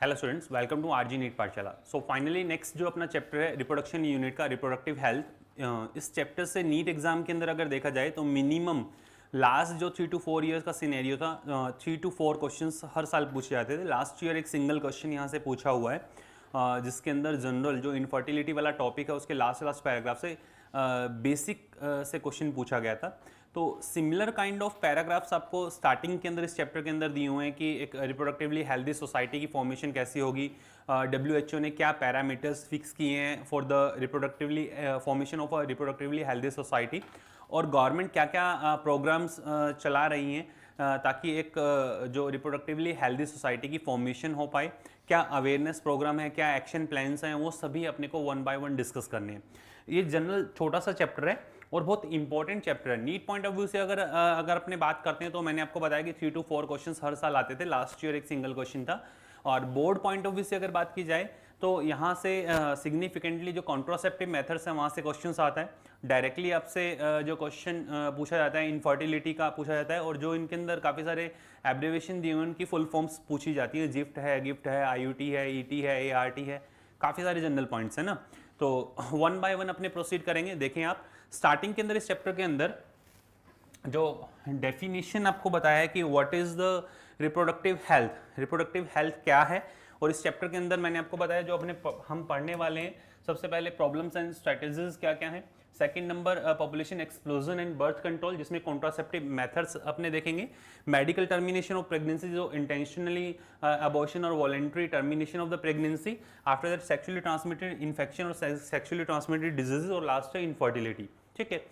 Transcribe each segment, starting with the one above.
Hello students, welcome to RG NEET पाठशाला। So finally next जो अपना चैप्टर है रिप्रोडक्शन यूनिट का रिप्रोडक्टिव हेल्थ, इस चैप्टर से नीट एग्जाम के अंदर अगर देखा जाए तो मिनिमम लास्ट जो 3 to 4 ईयर्स का सिनेरियो था, 3 to 4 क्वेश्चंस हर साल पूछे जाते थे। लास्ट ईयर एक सिंगल क्वेश्चन यहाँ से पूछा हुआ है, जिसके अंदर जनरल जो इनफर्टिलिटी वाला टॉपिक है उसके लास्ट पैराग्राफ से बेसिक से क्वेश्चन पूछा गया था। तो सिमिलर काइंड ऑफ पैराग्राफ्स आपको स्टार्टिंग के अंदर इस चैप्टर के अंदर दिए हुए हैं कि एक रिप्रोडक्टिवली हेल्दी सोसाइटी की फॉर्मेशन कैसी होगी, WHO ने क्या पैरामीटर्स फिक्स किए हैं for the reproductively formation of a reproductively healthy society, और गवर्नमेंट क्या क्या प्रोग्राम्स चला रही हैं ताकि एक जो रिप्रोडक्टिवली हेल्दी सोसाइटी की फॉर्मेशन हो पाए, क्या अवेयरनेस प्रोग्राम है, क्या एक्शन प्लान्स हैं, वो सभी अपने को 1 by 1 डिस्कस करने हैं। ये जनरल छोटा सा चैप्टर है और बहुत इंपॉर्टेंट चैप्टर है। नीट पॉइंट ऑफ व्यू से अगर अपने बात करते हैं तो मैंने आपको बताया कि 3 to 4 क्वेश्चंस हर साल आते थे। लास्ट ईयर एक सिंगल क्वेश्चन था। और बोर्ड पॉइंट ऑफ व्यू से अगर बात की जाए तो यहाँ से सिग्निफिकेंटली जो कॉन्ट्रासेप्टिव मेथड्स हैं वहाँ से क्वेश्चंस आता है। डायरेक्टली आपसे जो क्वेश्चन पूछा जाता है इनफर्टिलिटी का पूछा जाता है, और जो इनके अंदर काफ़ी सारे एब्रिवेशन दिए हुए उनकी फुल फॉर्म्स पूछी जाती है। गिफ्ट है, IUT है, ET है, ART है, काफ़ी सारे जनरल पॉइंट्स हैं ना। तो 1 by 1 अपने प्रोसीड करेंगे। देखें आप स्टार्टिंग के अंदर इस चैप्टर के अंदर जो डेफिनेशन आपको बताया है कि what is the reproductive health क्या है, और इस चैप्टर के अंदर मैंने आपको बताया जो हम पढ़ने वाले हैं। सबसे पहले प्रॉब्लम्स एंड स्ट्रेटेजीज क्या क्या हैं, second number population explosion and birth control जिसमें कॉन्ट्रासेप्टिव मेथड्स अपने देखेंगे, मेडिकल टर्मिनेशन ऑफ प्रेगनेंसी जो इंटेंशनली अबॉर्शन और voluntary termination of the pregnancy, after that sexually transmitted infection और सेक्सुअली ट्रांसमिटेड डिजीजेज, और लास्ट है इनफर्टिलिटी। ठीक है,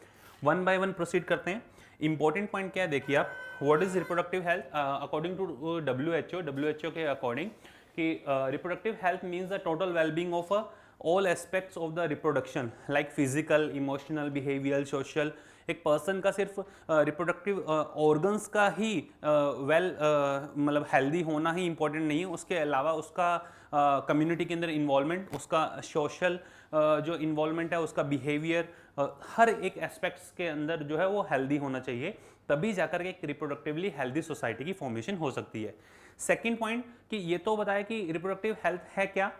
1 by 1 प्रोसीड करते हैं। इंपॉर्टेंट पॉइंट क्या है देखिए आप, what is reproductive health according to WHO के अकॉर्डिंग कि reproductive health means the total wellbeing of all aspects of the reproduction like physical, emotional, behavioural, social. एक पर्सन का सिर्फ रिप्रोडक्टिव ऑर्गन्स का ही मतलब हेल्दी होना ही इंपॉर्टेंट नहीं है, उसके अलावा उसका कम्युनिटी के अंदर इन्वॉल्वमेंट, उसका सोशल जो इन्वॉल्वमेंट है, उसका बिहेवियर, हर एक एस्पेक्ट्स के अंदर जो है वो हेल्दी होना चाहिए, तभी जाकर के एक रिप्रोडक्टिवली हेल्दी सोसाइटी की फॉर्मेशन हो सकती है। सेकंड पॉइंट कि ये तो बताया कि रिप्रोडक्टिव हेल्थ है क्या,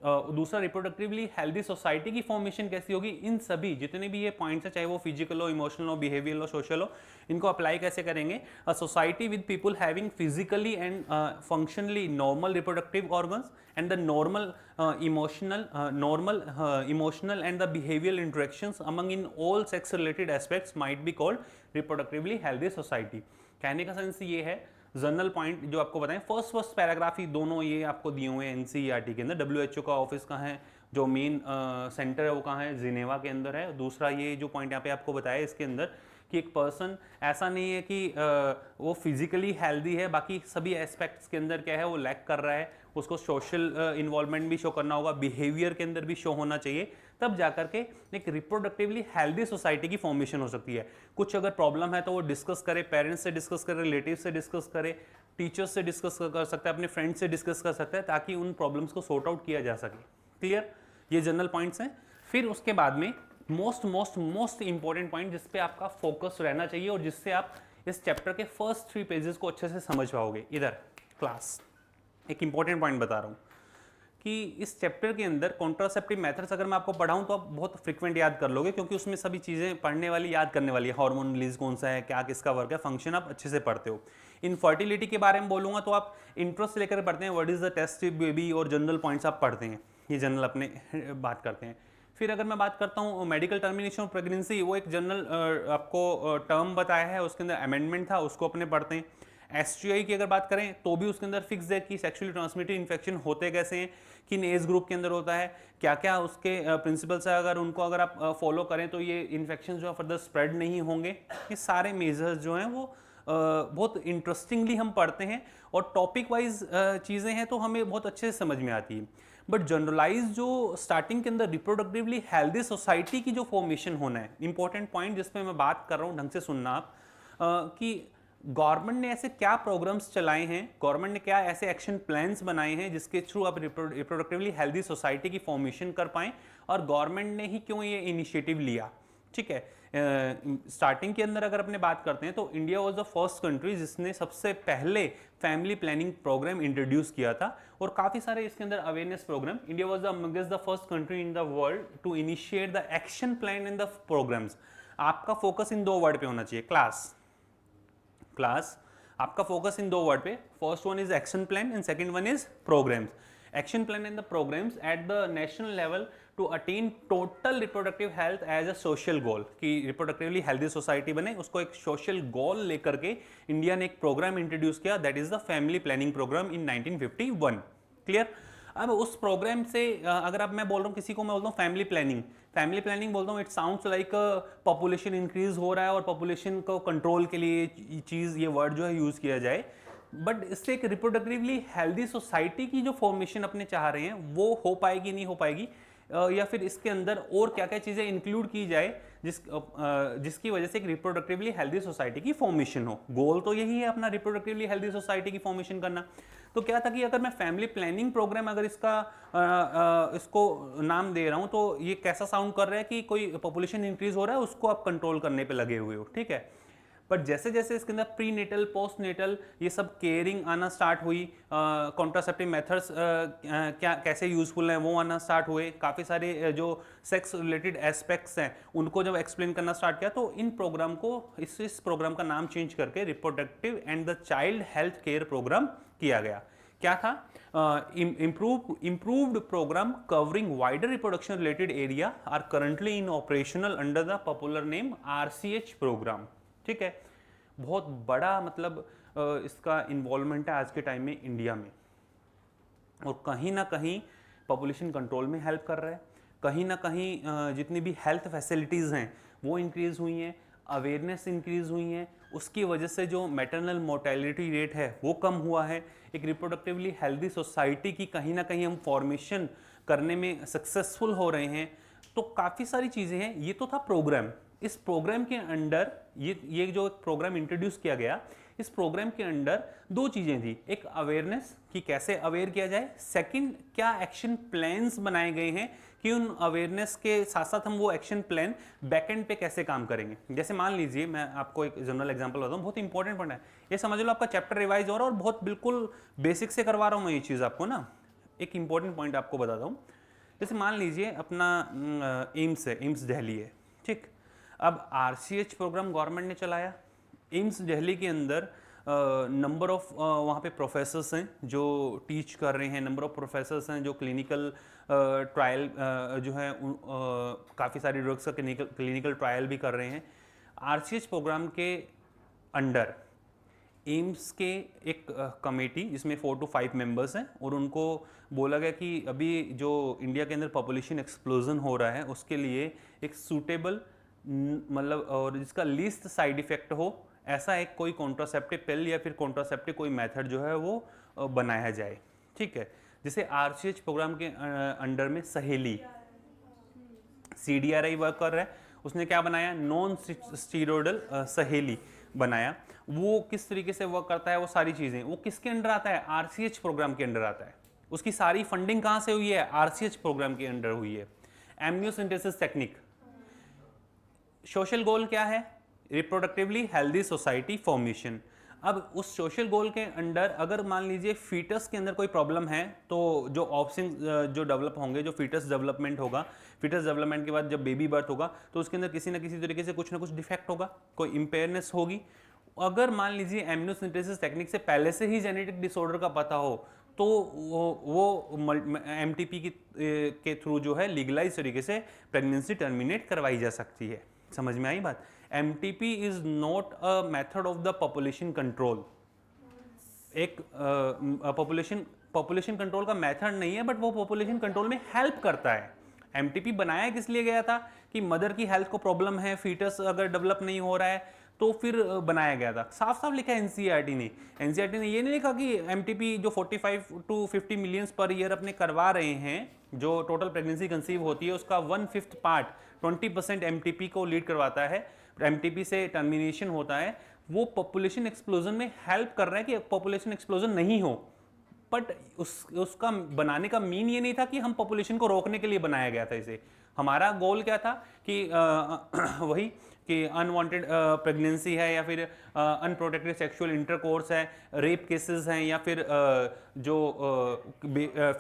दूसरा रिप्रोडक्टिवली हेल्दी सोसाइटी की फॉर्मेशन कैसी होगी। इन सभी जितने भी ये पॉइंट्स है, चाहे वो फिजिकल हो, इमोशनल हो, बिहेवियल हो, सोशल हो, इनको अप्लाई कैसे करेंगे। A society with people having physically and functionally normal reproductive organs and the normal emotional and the behavioural interactions among in all sex related aspects might be called reproductively healthy society. कहने का sense ये है, general point जो आपको बताएं, first paragraph ही दोनों ये आपको दिए हुए हैं NCERT के अंदर। WHO का ऑफिस कहाँ है, जो मेन सेंटर है वो कहाँ है, जिनेवा के अंदर है। दूसरा ये जो पॉइंट यहाँ पे आपको बताया इसके अंदर कि एक पर्सन ऐसा नहीं है कि वो फिजिकली हेल्दी है, बाकी सभी एस्पेक्ट्स के अंदर क्या है वो लैक कर रहा है, उसको सोशल इन्वॉल्वमेंट भी शो करना होगा, बिहेवियर के अंदर भी शो होना चाहिए, तब जाकर के एक रिप्रोडक्टिवली हेल्दी सोसाइटी की फॉर्मेशन हो सकती है। कुछ अगर प्रॉब्लम है तो वो डिस्कस करे, पेरेंट्स से डिस्कस करे, रिलेटिव से डिस्कस करे, टीचर्स से डिस्कस कर सकता है, अपने फ्रेंड्स से डिस्कस कर सकता है, ताकि उन प्रॉब्लम्स को सॉर्ट आउट किया जा सके। क्लियर, ये जनरल पॉइंट्स हैं। फिर उसके बाद में मोस्ट इंपॉर्टेंट पॉइंट जिस पे आपका फोकस रहना चाहिए और जिससे आप इस चैप्टर के फर्स्ट 3 पेजेस को अच्छे से समझ पाओगे। इधर क्लास एक इंपॉर्टेंट पॉइंट बता रहा हूँ कि इस चैप्टर के अंदर कॉन्ट्रासेप्टिव मेथड्स अगर मैं आपको पढ़ाऊँ तो आप बहुत फ्रिक्वेंट याद कर लोगे, क्योंकि उसमें सभी चीज़ें पढ़ने वाली याद करने वाली है। हार्मोन रिलीज कौन सा है, क्या किसका वर्क है, फंक्शन आप अच्छे से पढ़ते हो। इनफर्टिलिटी के बारे में बोलूँगा तो आप इंट्रोस्ट लेकर पढ़ते हैं, what is the test baby, और जनरल पॉइंट्स आप पढ़ते हैं, ये जनरल अपने बात करते हैं। फिर अगर मैं बात करता हूँ मेडिकल टर्मिनेशन ऑफ प्रेगनेंसी, वो एक जनरल आपको टर्म बताया है, उसके अंदर अमेंडमेंट था, उसको अपने पढ़ते हैं। STI की अगर बात करें तो भी उसके अंदर फिक्स है कि सेक्सुअली ट्रांसमिटेड इन्फेक्शन होते कैसे हैं, किन एज ग्रुप के अंदर होता है, क्या क्या उसके प्रिंसिपल्स है, अगर आप फॉलो करें तो ये इन्फेक्शन जो है फर्दर स्प्रेड नहीं होंगे। ये सारे मेजर्स जो हैं वो बहुत इंटरेस्टिंगली हम पढ़ते हैं, और टॉपिक वाइज चीज़ें हैं तो हमें बहुत अच्छे से समझ में आती है। बट जनरलाइज जो स्टार्टिंग के अंदर रिप्रोडक्टिवली हेल्दी सोसाइटी की जो फॉर्मेशन होना है, इंपॉर्टेंट पॉइंट जिस पे मैं बात कर रहा हूँ, ढंग से सुनना आप, कि गवर्नमेंट ने ऐसे क्या प्रोग्राम्स चलाए हैं, गवर्नमेंट ने क्या ऐसे एक्शन प्लान्स बनाए हैं जिसके थ्रू आप रिप्रोडक्टिवली हेल्दी सोसाइटी की फॉर्मेशन कर पाएं, और गवर्नमेंट ने ही क्यों ये इनिशिएटिव लिया। ठीक है। स्टार्टिंग के अंदर अगर अपने बात करते हैं तो India was the first country जिसने सबसे पहले फैमिली प्लानिंग प्रोग्राम इंट्रोड्यूस किया था, और काफ़ी सारे इसके अंदर awareness programme. India was the first country in the world to initiate the action plan in the programmes. आपका फोकस इन 2 वर्ड पे होना चाहिए, क्लास आपका फोकस इन 2 वर्ड पे, first one is action plan and second one is programmes. Action plan and the programmes at the national level to attain total reproductive health as a social goal, कि reproductively healthy society बने, उसको एक social goal लेकर के India ने एक programme introduce किया, that is the family planning programme in 1951। Clear. अब उस प्रोग्राम से अगर अब मैं बोल रहा हूँ, किसी को मैं बोलता हूँ फैमिली प्लानिंग बोलता हूँ, it sounds like population increase हो रहा है और पॉपुलेशन को कंट्रोल के लिए चीज़, ये वर्ड जो है यूज़ किया जाए, बट इससे एक रिप्रोडक्टिवली हेल्दी सोसाइटी की जो फॉर्मेशन अपने चाह रहे हैं वो हो पाएगी नहीं हो पाएगी, या फिर इसके अंदर और क्या क्या चीज़ें इंक्लूड की जाए जिसकी वजह से एक रिप्रोडक्टिवली हेल्दी सोसाइटी की फॉर्मेशन हो। गोल तो यही है अपना, रिप्रोडक्टिवली हेल्दी सोसाइटी की फॉर्मेशन करना। तो क्या था कि अगर मैं फैमिली प्लानिंग प्रोग्राम अगर इसको नाम दे रहा हूँ तो ये कैसा साउंड कर रहा है कि कोई पॉपुलेशन इंक्रीज हो रहा है, उसको आप कंट्रोल करने पे लगे हुए हो, ठीक है। बट जैसे जैसे इसके अंदर प्री नेटल, पोस्ट नेटल, ये सब केयरिंग आना स्टार्ट हुई, कॉन्ट्रासेप्टिव मेथड्स क्या कैसे यूजफुल हैं वो आना स्टार्ट हुए, काफ़ी सारे जो सेक्स रिलेटेड एस्पेक्ट्स हैं उनको जब एक्सप्लेन करना स्टार्ट किया, तो इन प्रोग्राम को इस प्रोग्राम का नाम चेंज करके reproductive and the child health care programme किया गया। क्या था? improved program covering wider reproduction related area are currently in operational under the popular name RCH program। ठीक है, बहुत बड़ा मतलब इसका इन्वॉल्वमेंट है आज के टाइम में इंडिया में, और कहीं ना कहीं पॉपुलेशन कंट्रोल में हेल्प कर रहा है, कहीं ना कहीं जितनी भी हेल्थ फैसिलिटीज़ हैं वो इंक्रीज़ हुई हैं, अवेयरनेस इंक्रीज़ हुई हैं, उसकी वजह से जो मैटरनल मोर्टेलिटी रेट है वो कम हुआ है, एक रिप्रोडक्टिवली हेल्दी सोसाइटी की कहीं ना कहीं हम फॉर्मेशन करने में सक्सेसफुल हो रहे हैं। तो काफ़ी सारी चीज़ें हैं। ये तो था प्रोग्राम। इस प्रोग्राम के अंडर ये जो प्रोग्राम इंट्रोड्यूस किया गया, इस प्रोग्राम के अंडर 2 चीज़ें थी, एक अवेयरनेस कि कैसे अवेयर किया जाए, सेकंड क्या एक्शन प्लान्स बनाए गए हैं कि उन अवेयरनेस के साथ साथ हम वो एक्शन प्लान बैकएंड पे कैसे काम करेंगे। जैसे मान लीजिए मैं आपको एक जनरल एग्जांपल बताता हूँ, बहुत इंपॉर्टेंट पॉइंट है ये, समझ लो आपका चैप्टर रिवाइज हो रहा है और बहुत बिल्कुल बेसिक से करवा रहा हूँ मैं ये चीज़ आपको ना। एक इंपॉर्टेंट पॉइंट आपको बताता हूँ, जैसे मान लीजिए अपना एम्स है, एम्स दिल्ली है, ठीक। अब RCH प्रोग्राम गवर्नमेंट ने चलाया, एम्स दिल्ली के अंदर नंबर ऑफ वहाँ पे प्रोफेसर्स हैं जो टीच कर रहे हैं, नंबर ऑफ प्रोफेसर्स हैं जो क्लिनिकल ट्रायल जो है काफ़ी सारी ड्रग्स का क्लिनिकल ट्रायल भी कर रहे हैं। RCH प्रोग्राम के अंडर एम्स के एक कमेटी जिसमें 4 to 5 मेंबर्स हैं, और उनको बोला गया कि अभी जो इंडिया के अंदर पॉपुलेशन एक्सप्लोजन हो रहा है उसके लिए एक सूटेबल मतलब और जिसका लीस्ट साइड इफेक्ट हो ऐसा एक कोई कॉन्ट्रासेप्टिव पिल या फिर कॉन्ट्रासेप्टिव कोई मेथड जो है वो बनाया जाए, ठीक है। जैसे RCH प्रोग्राम के अंडर में सहेली CDRI वर्क कर रहा है, उसने क्या बनाया, नॉन स्टीरोडल सहेली बनाया। वो किस तरीके से वर्क करता है, वो सारी चीज़ें वो किसके अंडर आता है, RCH प्रोग्राम के अंडर आता है। उसकी सारी फंडिंग कहाँ से हुई है, RCH प्रोग्राम के अंडर हुई है। एमनियोसिंथेसिस टेक्निक, सोशल गोल क्या है, रिप्रोडक्टिवली हेल्दी सोसाइटी फॉर्मेशन। अब उस सोशल गोल के अंडर अगर मान लीजिए फीटस के अंदर कोई प्रॉब्लम है, तो जो ऑप्शन जो डेवलप होंगे, जो फीटस डेवलपमेंट होगा, फीटस डेवलपमेंट के बाद जब बेबी बर्थ होगा तो उसके अंदर किसी ना किसी तरीके से कुछ ना कुछ डिफेक्ट होगा, कोई इम्पेयरनेस होगी। अगर मान लीजिए एमनियोसिंथेसिस टेक्निक से पहले से ही जेनेटिक डिसऑर्डर का पता हो तो वो MTP के थ्रू जो है लीगलाइज तरीके से प्रेगनेंसी टर्मिनेट करवाई जा सकती है। समझ में आई बात? MTP is not a method of the population control, एक पॉपुलेशन कंट्रोल का मेथड नहीं है, बट वो पॉपुलेशन कंट्रोल में हेल्प करता है। MTP बनाया किस लिए गया था कि मदर की हेल्थ को प्रॉब्लम है, फीटस अगर डेवलप नहीं हो रहा है तो फिर बनाया गया था। साफ साफ लिखा है NCERT ने ये नहीं लिखा कि MTP जो 45 to 50 मिलियंस पर ईयर अपने करवा रहे हैं, जो टोटल प्रेगनेंसी कंसीव होती है उसका 1/5 पार्ट 20% MTP को लीड करवाता है, MTP से टर्मिनेशन होता है, वो पॉपुलेशन एक्सप्लोजन में हेल्प कर रहा है कि पॉपुलेशन एक्सप्लोजन नहीं हो। बट उसका बनाने का मीन ये नहीं था कि हम पॉपुलेशन को रोकने के लिए बनाया गया था इसे, हमारा गोल क्या था कि वही कि अनवांटेड प्रेगनेंसी है या फिर अनप्रोटेक्टेड सेक्सुअल इंटरकोर्स है, रेप केसेस हैं, या फिर जो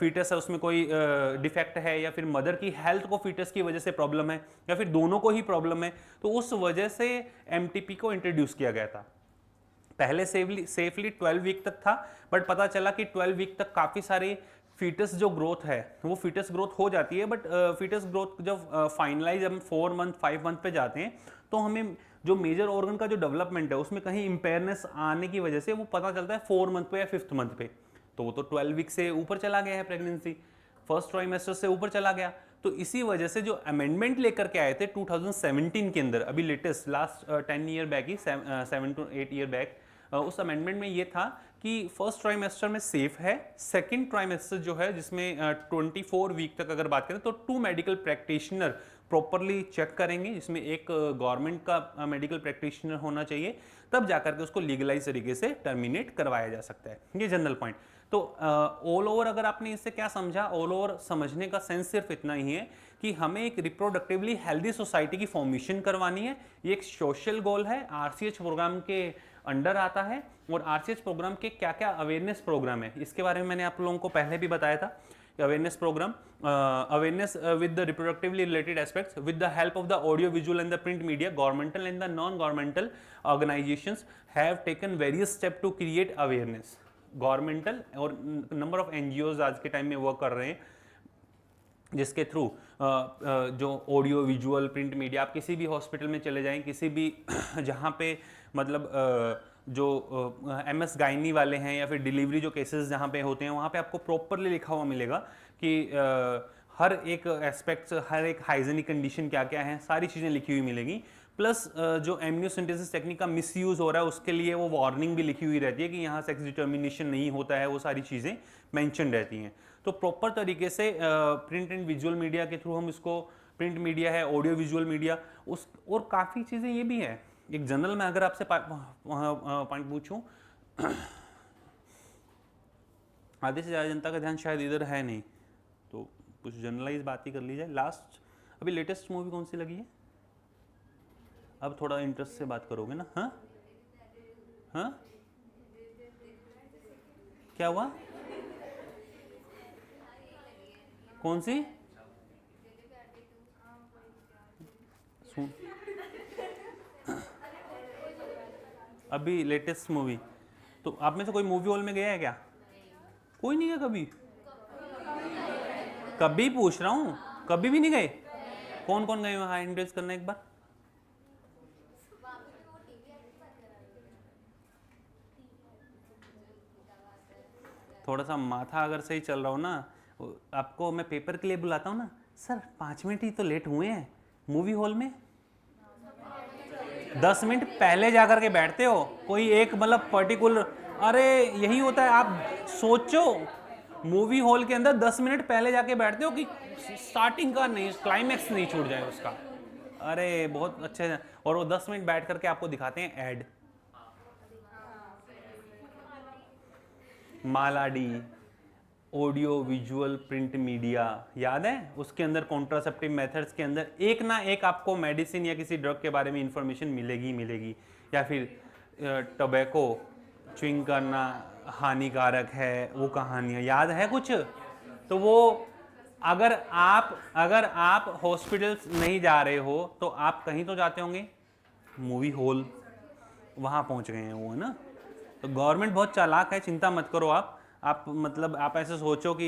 फीटस है उसमें कोई डिफेक्ट है, या फिर मदर की हेल्थ को फीटस की वजह से प्रॉब्लम है, या फिर दोनों को ही प्रॉब्लम है, तो उस वजह से एमटीपी को इंट्रोड्यूस किया गया था। पहले सेफली 12 वीक तक था, बट पता चला कि 12 वीक तक काफ़ी सारी फीटस जो ग्रोथ है वो फीटस ग्रोथ हो जाती है, बट फीटस ग्रोथ जब फाइनलाइज हम 4 मंथ 5 मंथ पे जाते हैं तो हमें जो मेजर ऑर्गन का जो डेवलपमेंट है उसमें कहीं इम्पेयरनेस आने की वजह से वो पता चलता है 4 मंथ पे या 5th मंथ पे, तो वो तो 12 वीक से ऊपर चला गया है, प्रेगनेंसी फर्स्ट ट्राइमेस्टर से ऊपर चला गया। तो इसी वजह से जो अमेंडमेंट लेकर के आए थे 2017 के अंदर, अभी latest last 10 year back he 7 to 8 year back, उस अमेंडमेंट में ये था कि फर्स्ट ट्राइमेस्टर में सेफ है, सेकंड ट्राइमेस्टर जो है जिसमें 24 वीक तक अगर बात करें तो 2 मेडिकल प्रैक्टिशनर प्रॉपरली चेक करेंगे, जिसमें एक गवर्नमेंट का मेडिकल प्रैक्टिशनर होना चाहिए, तब जाकर के उसको लीगलाइज तरीके से टर्मिनेट करवाया जा सकता है। ये जनरल पॉइंट। तो ऑल ओवर अगर आपने इससे क्या समझा, ऑल ओवर समझने का सेंस सिर्फ इतना ही है कि हमें एक रिप्रोडक्टिवली हेल्दी सोसाइटी की फॉर्मेशन करवानी है। ये एक सोशल गोल है, आरसीएच प्रोग्राम के अंडर आता है। और आरसीएच प्रोग्राम के क्या क्या अवेयरनेस प्रोग्राम है इसके बारे में मैंने आप लोगों को पहले भी बताया था। Awareness programme, awareness with the reproductively related aspects with the help of the audio visual and the print media, governmental and the non governmental organisations have taken various step to create awareness. Governmental और number of NGOs आज के time में work कर रहे हैं, जिसके through जो audio visual print media, आप किसी भी हॉस्पिटल में चले जाएं, किसी भी जहाँ पे मतलब जो एमएस गायनी वाले हैं या फिर डिलीवरी जो केसेस जहाँ पे होते हैं, वहाँ पे आपको प्रॉपरली लिखा हुआ मिलेगा कि हर एक एस्पेक्ट्स, हर एक हाइजीनिक कंडीशन क्या क्या है, सारी चीज़ें लिखी हुई मिलेगी। प्लस जो एमनियोसेंटेसिस टेक्निक का मिसयूज़ हो रहा है उसके लिए वो वार्निंग भी लिखी हुई रहती है कि यहाँ सेक्स डिटर्मिनेशन नहीं होता है, वो सारी चीज़ें मेंशन रहती हैं। तो प्रॉपर तरीके से प्रिंट एंड विजुअल मीडिया के थ्रू हम इसको, प्रिंट मीडिया है, ऑडियो विजुअल मीडिया, उस और काफ़ी चीज़ें ये भी है। एक जनरल में अगर आपसे पॉइंट पूछूं, आधे से ज़्यादा जनता का ध्यान शायद इधर है नहीं, तो कुछ जनरलाइज बात ही कर ली जाए। लास्ट अभी लेटेस्ट मूवी कौन सी लगी है? अब थोड़ा इंटरेस्ट से बात करोगे ना? हाँ हाँ, क्या हुआ? कौन सी? सुन, अभी लेटेस्ट मूवी, तो आप में से कोई मूवी हॉल में गया है क्या? कोई नहीं गया कभी? कभी पूछ रहा हूँ, कभी भी नहीं गए? कौन कौन गए वहाँ? हैंड रेज करना एक बार। थोड़ा सा माथा अगर सही चल रहा हो ना, आपको मैं पेपर के लिए बुलाता हूँ ना, सर 5 मिनट ही तो लेट हुए हैं मूवी हॉल में, 10 मिनट पहले जाकर के बैठते हो, कोई एक मतलब पर्टिकुलर, अरे यही होता है। आप सोचो मूवी हॉल के अंदर 10 मिनट पहले जाके बैठते हो कि स्टार्टिंग का नहीं, क्लाइमैक्स नहीं छूट जाए उसका। अरे बहुत अच्छे, और वो 10 मिनट बैठ करके आपको दिखाते हैं add, मालाडी audio visual print media, याद है? उसके अंदर कॉन्ट्रासेप्टिव मेथड्स के अंदर एक ना एक आपको मेडिसिन या किसी ड्रग के बारे में इंफॉर्मेशन मिलेगी मिलेगी, या फिर टोबैको च्विंग करना हानिकारक है, वो कहानियाँ याद है कुछ? तो वो अगर आप हॉस्पिटल्स नहीं जा रहे हो तो आप कहीं तो जाते होंगे, मूवी हॉल, वहाँ पहुँच गए हैं वो, है ना? तो गवर्नमेंट बहुत चालाक है, चिंता मत करो आप मतलब आप ऐसे सोचो कि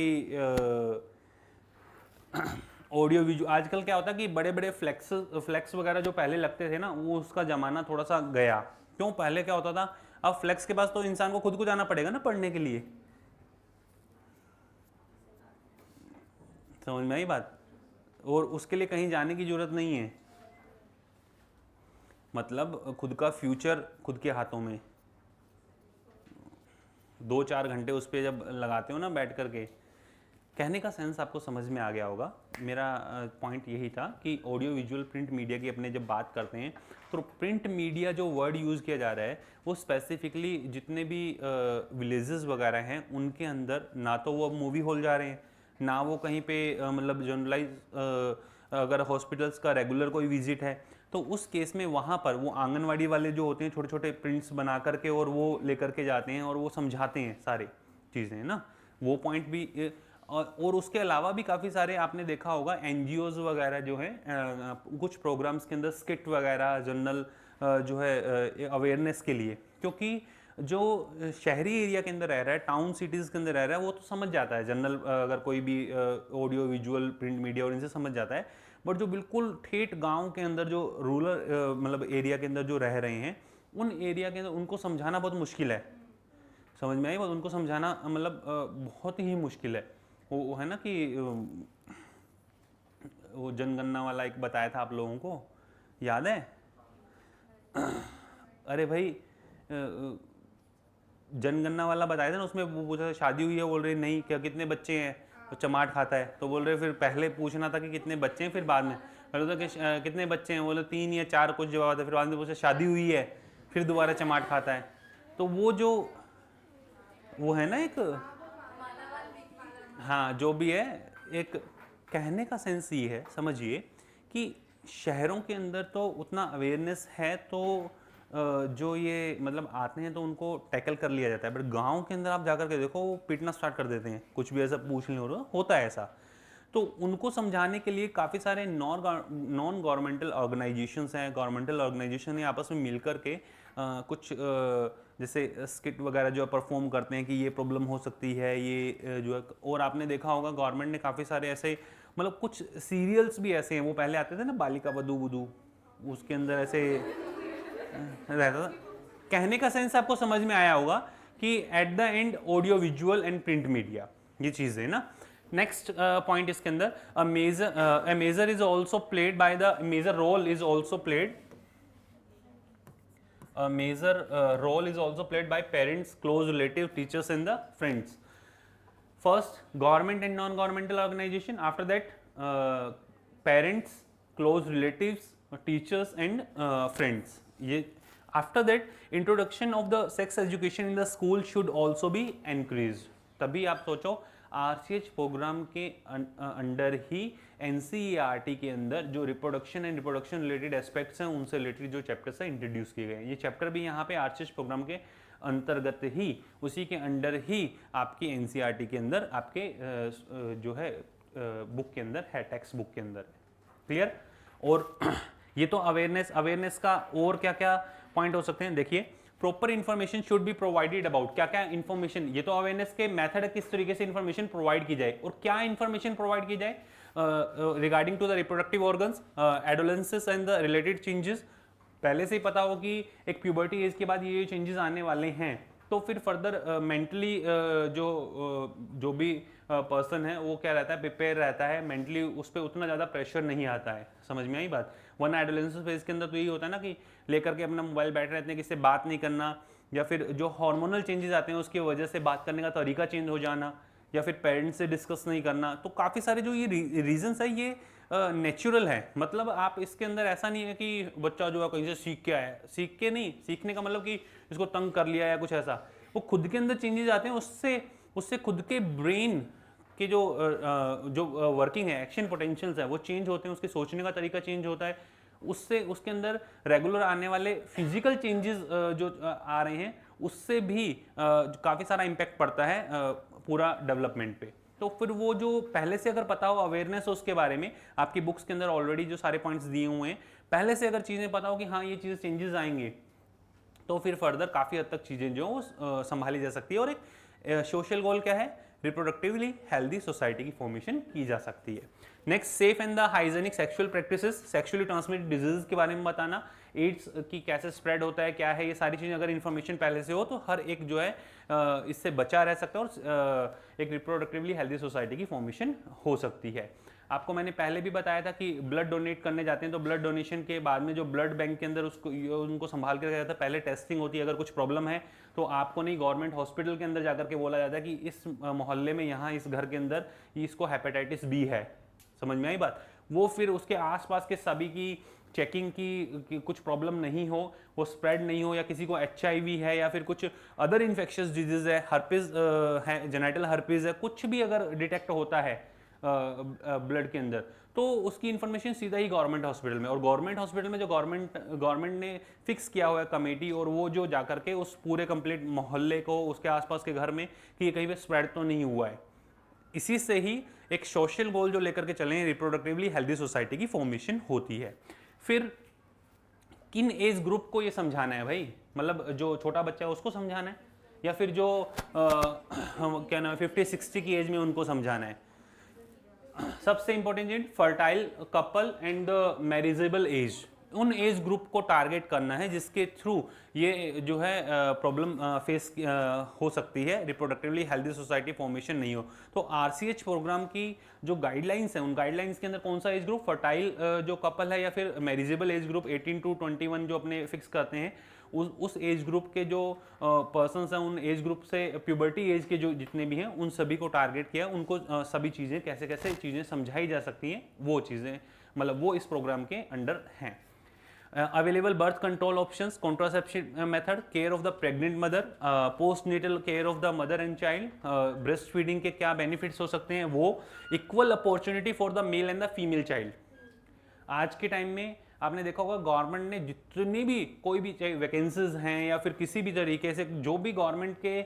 ऑडियो विजुअल, आजकल क्या होता है कि बड़े बड़े फ्लेक्स वगैरह जो पहले लगते थे ना, वो उसका ज़माना थोड़ा सा गया। क्यों? पहले क्या होता था, अब फ्लेक्स के पास तो इंसान को खुद को जाना पड़ेगा ना पढ़ने के लिए, समझ में आई बात? और उसके लिए कहीं जाने की जरूरत नहीं है, मतलब खुद का फ्यूचर खुद के हाथों में। 2-4 घंटे उस पर जब लगाते हो ना बैठ करके, कहने का सेंस आपको समझ में आ गया होगा। मेरा पॉइंट यही था कि ऑडियो विजुअल प्रिंट मीडिया की अपने जब बात करते हैं तो प्रिंट मीडिया जो वर्ड यूज़ किया जा रहा है वो स्पेसिफिकली जितने भी विलेजेस वगैरह हैं उनके अंदर, ना तो वो मूवी हॉल जा रहे हैं, ना वो कहीं पे मतलब जनरलाइज अगर हॉस्पिटल्स का रेगुलर कोई विजिट है तो उस केस में वहाँ पर वो आंगनवाड़ी वाले जो होते हैं छोटे छोटे प्रिंट्स बना करके और वो लेकर के जाते हैं और वो समझाते हैं सारी चीज़ें, है ना, वो पॉइंट भी। और उसके अलावा भी काफ़ी सारे आपने देखा होगा एनजीओज वगैरह जो है कुछ प्रोग्राम्स के अंदर स्किट वगैरह जनरल जो है अवेयरनेस के लिए, क्योंकि जो शहरी एरिया के अंदर रह रहा है, टाउन सिटीज़ के अंदर रह रहा है, वो तो समझ जाता है जनरल, अगर कोई भी ऑडियो विजुअल प्रिंट मीडिया और इनसे समझ जाता है। बट जो बिल्कुल ठेठ गांव के अंदर जो रूरल मतलब एरिया के अंदर जो रह रहे हैं, उन एरिया के अंदर उनको समझाना बहुत मुश्किल है। समझ में आई बात? उनको समझाना मतलब बहुत ही मुश्किल है। वो है ना कि वो जनगणना वाला एक बताया था आप लोगों को, याद है? अरे भाई जनगणना वाला बताया था ना, उसमें वो पूछा था शादी हुई है, बोल रहे नहीं, क्या कितने बच्चे हैं, तो चमाट खाता है, तो बोल रहे फिर पहले पूछना था कि कितने बच्चे हैं, फिर बाद में पहले तो कि कितने बच्चे हैं, बोले 3 या 4 कुछ जवाब था, फिर बाद में पूछा शादी हुई है, फिर दोबारा चमाट खाता है। तो वो जो वो है ना एक, हाँ जो भी है, एक कहने का सेंस ये है, समझिए कि शहरों के अंदर तो उतना अवेयरनेस है, तो जो ये मतलब आते हैं तो उनको टैकल कर लिया जाता है, बट गांव के अंदर आप जाकर के देखो वो पीटना स्टार्ट कर देते हैं, कुछ भी ऐसा पूछ नहीं हो रहा होता है ऐसा। तो उनको समझाने के लिए काफ़ी सारे नॉन गवर्नमेंटल ऑर्गेनाइजेशंस हैं, गवर्नमेंटल ऑर्गेनाइजेशन है, आपस में मिलकर के कुछ जैसे स्किट वगैरह जो परफॉर्म करते हैं कि ये प्रॉब्लम हो सकती है, ये जो है। और आपने देखा होगा गवर्नमेंट ने काफ़ी सारे ऐसे मतलब कुछ सीरियल्स भी ऐसे हैं, वो पहले आते थे ना, बालिका वधू वधू, उसके अंदर ऐसे रहता था। कहने का सेंस आपको समझ में आया होगा कि at the end audio visual and print media ये चीज़ें ना। नेक्स्ट पॉइंट इसके अंदर a major is also played by the major role is also played a major role is also played by parents, close relative, teachers and the friends. First government and non-governmental organization, after that parents, close relatives, teachers and friends. ये after that introduction of the sex education in the school should also be increased. तभी आप सोचो RCH programme के under ही NCERT के अंदर जो reproduction and reproduction related aspects हैं उनसे रिलेटेड जो चैप्टर्स हैं इंट्रोड्यूस किए गए। ये चैप्टर भी यहाँ पे RCH प्रोग्राम के अंतर्गत ही, उसी के अंडर ही आपकी NCERT के अंदर आपके जो है बुक के अंदर है, टेक्स्ट बुक के अंदर। क्लियर? और ये तो अवेयरनेस का और क्या क्या पॉइंट हो सकते हैं, देखिए proper information should be provided about, क्या क्या इन्फॉर्मेशन, ये तो अवेयरनेस के मेथड है, किस तरीके से इन्फॉर्मेशन प्रोवाइड की जाए और क्या इन्फॉर्मेशन प्रोवाइड की जाए regarding to the reproductive organs, adolescences and the related changes. पहले से ही पता हो कि एक प्यूबर्टी एज के बाद ये चेंजेस आने वाले हैं, तो फिर फर्दर मेंटली जो भी पर्सन है वो क्या रहता है, प्रिपेयर रहता है मेंटली, उस पर उतना ज़्यादा प्रेशर नहीं आता है। समझ में आई बात? वन एडोलेंसेस फेज के अंदर तो यही होता है ना कि लेकर के अपना मोबाइल बैठे रहते हैं, किसी से बात नहीं करना, या फिर जो हार्मोनल चेंजेस आते हैं उसकी वजह से बात करने का तरीका चेंज हो जाना, या फिर पेरेंट्स से डिस्कस नहीं करना। तो काफ़ी सारे जो ये रीजंस है ये नेचुरल है, मतलब आप इसके अंदर ऐसा नहीं है कि बच्चा जो है कहीं से सीख के आया, सीख के नहीं, सीखने का मतलब कि इसको तंग कर लिया या कुछ ऐसा, वो खुद के अंदर चेंजेस आते हैं, उससे खुद के ब्रेन के जो वर्किंग है, एक्शन पोटेंशियल्स है वो चेंज होते हैं, उसके सोचने का तरीका चेंज होता है, उससे उसके अंदर रेगुलर आने वाले फिजिकल चेंजेस जो आ रहे हैं उससे भी काफ़ी सारा इम्पैक्ट पड़ता है पूरा डेवलपमेंट पे। तो फिर वो जो पहले से अगर पता हो अवेयरनेस हो उसके बारे में, आपकी बुक्स के अंदर ऑलरेडी जो सारे पॉइंट्स दिए हुए हैं, पहले से अगर चीज़ें पता हो कि हाँ ये चीज़ें चेंजेस आएंगे, तो फिर फर्दर काफ़ी हद तक चीज़ें जो संभाली जा सकती है। और एक सोशल गोल क्या है, रिप्रोडक्टिवली हेल्दी सोसाइटी की फॉर्मेशन की जा सकती है। Next, safe and the hygienic sexual practices, sexually transmitted disease के बारे में बताना, एड्स की कैसे स्प्रेड होता है, क्या है, ये सारी चीज़ें अगर इन्फॉर्मेशन पहले से हो तो हर एक जो है इससे बचा रह सकता है और एक रिप्रोडक्टिवली हेल्दी सोसाइटी की फॉर्मेशन हो सकती है। आपको मैंने पहले भी बताया था कि ब्लड डोनेट करने जाते हैं तो ब्लड डोनेशन के बाद में जो ब्लड बैंक के अंदर उनको संभाल के रखा जाता है, पहले टेस्टिंग होती है, अगर कुछ प्रॉब्लम है तो आपको नहीं, गवर्नमेंट हॉस्पिटल के अंदर जाकर के बोला जाता है कि इस मोहल्ले में यहाँ इस घर के अंदर इसको हेपेटाइटिस बी है। समझ में आई बात? वो फिर उसके आसपास के सभी की चेकिंग की कुछ प्रॉब्लम नहीं हो, वो स्प्रेड नहीं हो, या किसी को HIV है या फिर कुछ अदर इन्फेक्शियस डिजीज है, हर्पिस है, जेनाइटल हर्पिस है, कुछ भी अगर डिटेक्ट होता है ब्लड के अंदर, तो उसकी इन्फॉर्मेशन सीधा ही गवर्नमेंट हॉस्पिटल में, और गवर्नमेंट हॉस्पिटल में जो गवर्नमेंट ने फिक्स किया हुआ है कमेटी, और वो जो जा करके उस पूरे कंप्लीट मोहल्ले को, उसके आसपास के घर में, कि ये कहीं पे स्प्रेड तो नहीं हुआ है। इसी से ही एक सोशल गोल जो लेकर के चले, रिप्रोडक्टिवली हेल्दी सोसाइटी की फॉर्मेशन होती है। फिर किन एज ग्रुप को ये समझाना है भाई, मतलब जो छोटा बच्चा है उसको समझाना है, या फिर जो क्या नाम है 50-60 की एज में उनको समझाना है? सबसे इंपॉर्टेंट चीज, fertile couple and the marriageable age, उन एज ग्रुप को टारगेट करना है जिसके थ्रू ये जो है प्रॉब्लम फेस हो सकती है, रिप्रोडक्टिवली हेल्दी सोसाइटी फॉर्मेशन नहीं हो। तो आरसीएच प्रोग्राम की जो गाइडलाइंस हैं, उन गाइडलाइंस के अंदर कौन सा एज ग्रुप, फर्टाइल जो कपल है या फिर मैरिजेबल एज ग्रुप 18 to 21 जो अपने फिक्स करते हैं, उस एज ग्रुप के जो पर्सन्स हैं, उन एज ग्रुप से प्यूबर्टी एज के जो जितने भी हैं, उन सभी को टारगेट किया, उनको सभी चीज़ें कैसे कैसे चीज़ें समझाई जा सकती हैं, वो चीज़ें मतलब वो इस प्रोग्राम के अंडर हैं। Available birth control options, contraception method, care of the pregnant mother, postnatal care of the mother and child, breast feeding के क्या बेनिफिट्स हो सकते हैं वो, equal opportunity for the male and the female child. आज के time में आपने देखा होगा गवर्नमेंट ने जितनी भी कोई भी चाहे वैकेंसीज हैं या फिर किसी भी तरीके से जो भी गवर्नमेंट के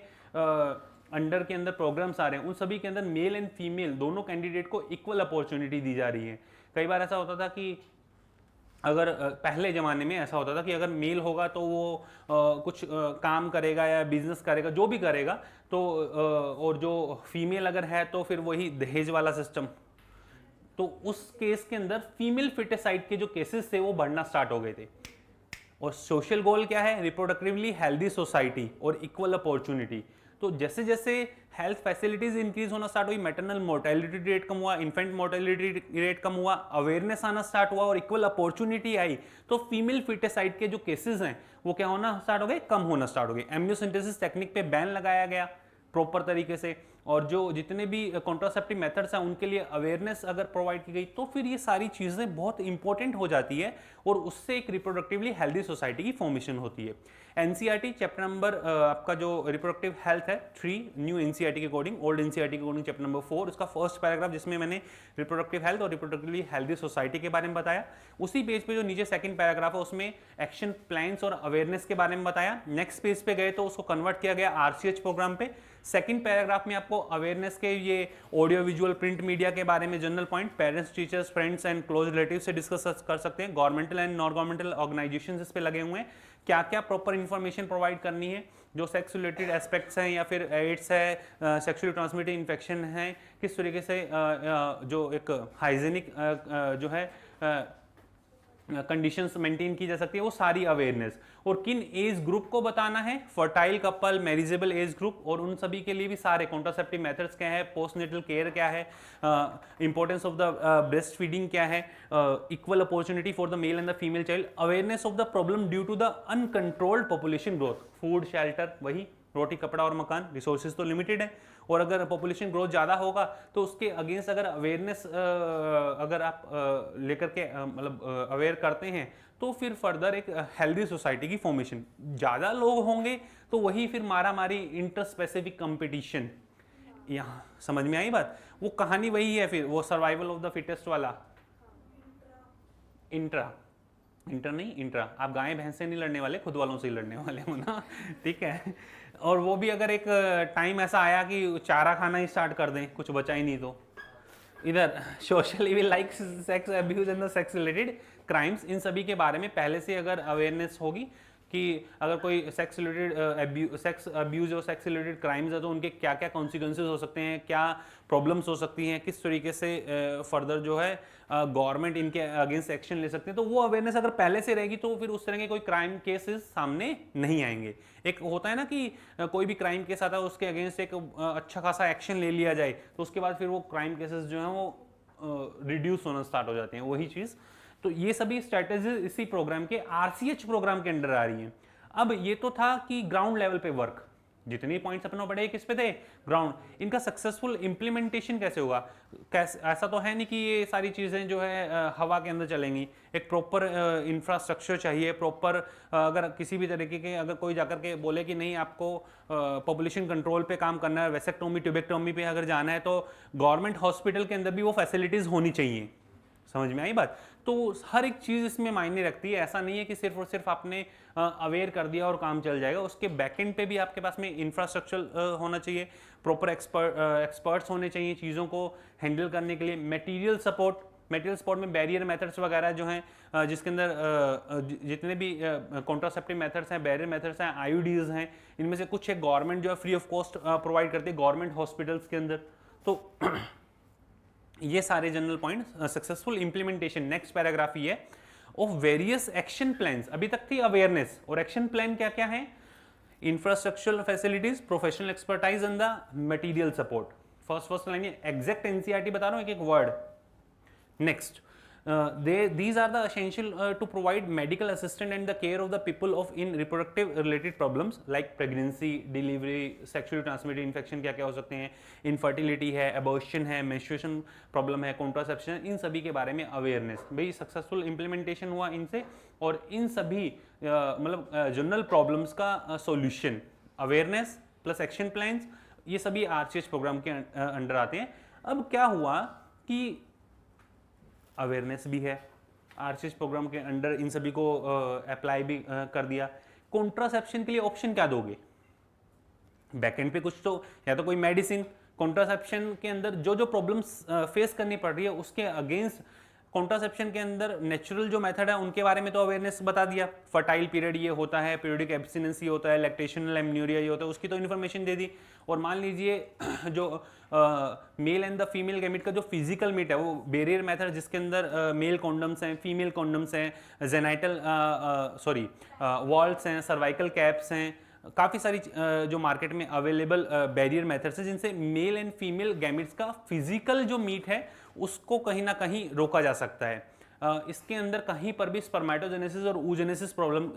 अंडर के अंदर प्रोग्राम्स आ रहे हैं, उन सभी के अंदर मेल एंड फीमेल दोनों कैंडिडेट को इक्वल अपॉर्चुनिटी दी जा रही है। कई बार ऐसा होता था कि अगर पहले ज़माने में ऐसा होता था कि अगर मेल होगा तो वो कुछ काम करेगा या बिजनेस करेगा, जो भी करेगा, तो और जो फीमेल अगर है तो फिर वही दहेज वाला सिस्टम। तो उस केस के अंदर फीमेल फिटिसाइड के जो केसेस थे वो बढ़ना स्टार्ट हो गए थे। और सोशल गोल क्या है, रिप्रोडक्टिवली हेल्दी सोसाइटी और इक्वल अपॉर्चुनिटी। तो जैसे जैसे हेल्थ फैसिलिटीज इंक्रीज होना स्टार्ट हुई, मैटरनल मोर्टेलिटी रेट कम हुआ, इन्फेंट मोर्टेलिटी रेट कम हुआ, अवेयरनेस आना स्टार्ट हुआ और इक्वल अपॉर्चुनिटी आई, तो फीमेल फिटिसाइड के जो केसेस हैं वो क्या होना स्टार्ट हो गए, कम होना स्टार्ट हो गए। एम्नियोसेंटेसिस टेक्निक पे बैन लगाया गया प्रॉपर तरीके से, और जो जितने भी कॉन्ट्रासेप्टिव मेथड्स हैं उनके लिए अवेयरनेस अगर प्रोवाइड की गई, तो फिर ये सारी चीज़ें बहुत इंपॉर्टेंट हो जाती है और उससे एक रिप्रोडक्टिवली हेल्दी सोसाइटी की फॉर्मेशन होती है। एनसीईआरटी चैप्टर नंबर आपका जो रिप्रोडक्टिव हेल्थ है 3, न्यू एनसीईआरटी के अकॉर्डिंग, ओल्ड एनसीईआरटी के अकॉर्डिंग चैप्टर नंबर 4, उसका फर्स्ट पैराग्राफ जिसमें मैंने रिप्रोडक्टिव हेल्थ और रिप्रोडक्टिवली हेल्दी सोसाइटी के बारे में बताया। उसी पेज पे जो नीचे सेकंड पैराग्राफ है उसमें एक्शन प्लान्स और अवेयरनेस के बारे में बताया। नेक्स्ट पेज पे गए तो उसको कन्वर्ट किया गया आरसीएच प्रोग्राम पे। सेकंड पैराग्राफ में आपको अवेयरनेस के ये ऑडियो विजुअल प्रिंट मीडिया के बारे में general point, parents teachers friends and close relative से डिस्कस कर सकते हैं। Governmental and non governmental organisations इस पे लगे हुए हैं, क्या क्या प्रॉपर इंफॉर्मेशन प्रोवाइड करनी है, जो सेक्स रिलेटेड एस्पेक्ट्स हैं या फिर एड्स है, सेक्सुअली ट्रांसमिटेड इन्फेक्शन है, किस तरीके से जो एक हाइजीनिक जो है कंडीशंस मेंटेन की जा सकती है, वो सारी अवेयरनेस। और किन एज ग्रुप को बताना है, fertile couple, marriageable age group, और उन सभी के लिए भी सारे कॉन्ट्रासेप्टिव मेथड्स क्या है, पोस्टनेटल केयर क्या है, importance of the breast feeding क्या है, equal opportunity for the male and the female child, awareness of the problem due to the uncontrolled population growth, food shelter, वही रोटी कपड़ा और मकान, रिसोर्सेज तो लिमिटेड है, और अगर पॉपुलेशन ग्रोथ ज़्यादा होगा तो उसके अगेंस्ट अगर अवेयरनेस अगर आप लेकर के मतलब अवेयर करते हैं, तो फिर फर्दर एक हेल्दी सोसाइटी की फॉर्मेशन। ज़्यादा लोग होंगे तो वही फिर मारा मारी, इंटर स्पेसिफिक कंपटीशन, यहाँ समझ में आई बात? वो कहानी वही है, फिर वो सर्वाइवल ऑफ द फिटेस्ट वाला। इंटर नहीं, इंट्रा। आप गाय भैंस से नहीं लड़ने वाले, खुद वालों से ही लड़ने वाले हो ना, ठीक है। और वो भी अगर एक टाइम ऐसा आया कि चारा खाना ही स्टार्ट कर दें, कुछ बचा ही नहीं तो। इधर social evil like sex abuse and the sex related crimes, इन सभी के बारे में पहले से अगर अवेयरनेस होगी कि अगर कोई सेक्स रिलेटेड सेक्स अब्यूज और सेक्स रिलेटेड क्राइम्स है तो उनके क्या क्या कॉन्सिक्वेंसेज हो सकते हैं, क्या प्रॉब्लम्स हो सकती हैं, किस तरीके से फर्दर जो है गवर्नमेंट इनके अगेंस्ट एक्शन ले सकते हैं, तो वो अवेयरनेस अगर पहले से रहेगी तो फिर उस तरह के कोई क्राइम केसेस सामने नहीं आएंगे। एक होता है ना कि कोई भी क्राइम केस आता है उसके अगेंस्ट एक अच्छा खासा एक्शन ले लिया जाए, तो उसके बाद फिर वो क्राइम केसेस जो हैं वो रिड्यूस होना स्टार्ट हो जाते हैं, वही चीज़। तो ये सभी स्ट्रेटेजीज इसी प्रोग्राम के आरसीएच प्रोग्राम के अंडर आ रही हैं। अब ये तो था कि ग्राउंड लेवल पे वर्क, जितनी पॉइंट्स अपना पढ़े किस पे थे, ग्राउंड। इनका सक्सेसफुल इम्प्लीमेंटेशन कैसे होगा, कैसे, ऐसा तो है नहीं कि ये सारी चीज़ें जो है हवा के अंदर चलेंगी। एक प्रॉपर इंफ्रास्ट्रक्चर चाहिए, प्रॉपर अगर किसी भी तरीके के अगर कोई जाकर के बोले कि नहीं आपको पॉपुलेशन कंट्रोल पे काम करना है, वेसेक्टोमी ट्यूबेक्टोमी पे अगर जाना है, तो गवर्नमेंट हॉस्पिटल के अंदर भी वो फैसिलिटीज़ होनी चाहिए। समझ में आई बात? तो हर एक चीज़ इसमें मायने रखती है। ऐसा नहीं है कि सिर्फ और सिर्फ आपने अवेयर कर दिया और काम चल जाएगा। उसके बैकएंड पे भी आपके पास में इंफ्रास्ट्रक्चर होना चाहिए, प्रॉपर एक्सपर्ट्स होने चाहिए चीज़ों को हैंडल करने के लिए। मटेरियल सपोर्ट में बैरियर मेथड्स वगैरह जो हैं, जिसके अंदर जितने भी कॉन्ट्रासेप्टिव मेथड्स हैं, बैरियर मेथड्स हैं, आईयूडीज हैं, इनमें से कुछ एक गवर्नमेंट जो है फ्री ऑफ कॉस्ट प्रोवाइड करती है गवर्नमेंट हॉस्पिटल्स के अंदर। तो ये सारे general point. Successful implementation, next paragraph ये ऑफ वेरियस एक्शन प्लान्स। अभी तक थी अवेयरनेस, और एक्शन प्लान क्या क्या है, infrastructural facilities, professional expertise and the material support. First line ये एग्जैक्ट एनसीईआरटी बता रहा हूं, एक एक word. Next, these are the essential to provide medical assistance and the care of the people of in reproductive related problems like pregnancy, delivery, sexually transmitted infection क्या क्या हो सकते हैं, infertility है, abortion है, menstruation problem है, contraception, इन सभी के बारे में अवेयरनेस। भाई सक्सेसफुल इम्प्लीमेंटेशन हुआ इनसे, और इन सभी मतलब जनरल प्रॉब्लम्स का solution, awareness plus action plans, ये सभी आरसीएच प्रोग्राम के अंडर आते हैं। अब क्या हुआ कि अवेयरनेस भी है, आरसीएच प्रोग्राम के अंडर इन सभी को अप्लाई भी कर दिया। कॉन्ट्रासेप्शन के लिए ऑप्शन क्या दोगे, बैकएंड पे कुछ तो, या तो कोई मेडिसिन, कॉन्ट्रासेप्शन के अंदर जो जो प्रॉब्लम्स फेस करनी पड़ रही है उसके अगेंस्ट कॉन्ट्रासेप्शन के अंदर नेचुरल जो मेथड है उनके बारे में तो अवेयरनेस बता दिया। फर्टाइल पीरियड ये होता है, पीरियडिक एब्स्टिनेंसी होता है, लैक्टेशनल एमन्यूरिया ये होता है, उसकी तो इन्फॉर्मेशन दे दी। और मान लीजिए जो mail and the female gamete का जो फिजिकल मीट है वो बैरियर मेथड, जिसके अंदर मेल कॉन्डम्स हैं, फीमेल कॉन्डम्स हैं, जेनाइटल वॉल्स हैं, सर्वाइकल कैप्स हैं, काफ़ी सारी जो मार्केट में अवेलेबल बैरियर मेथड्स हैं जिनसे मेल एंड फीमेल गैमेट्स का फिजिकल जो मीट है उसको कहीं ना कहीं रोका जा सकता है। इसके अंदर कहीं पर भी स्पर्मेटोजेनेसिस और oogenesis प्रॉब्लम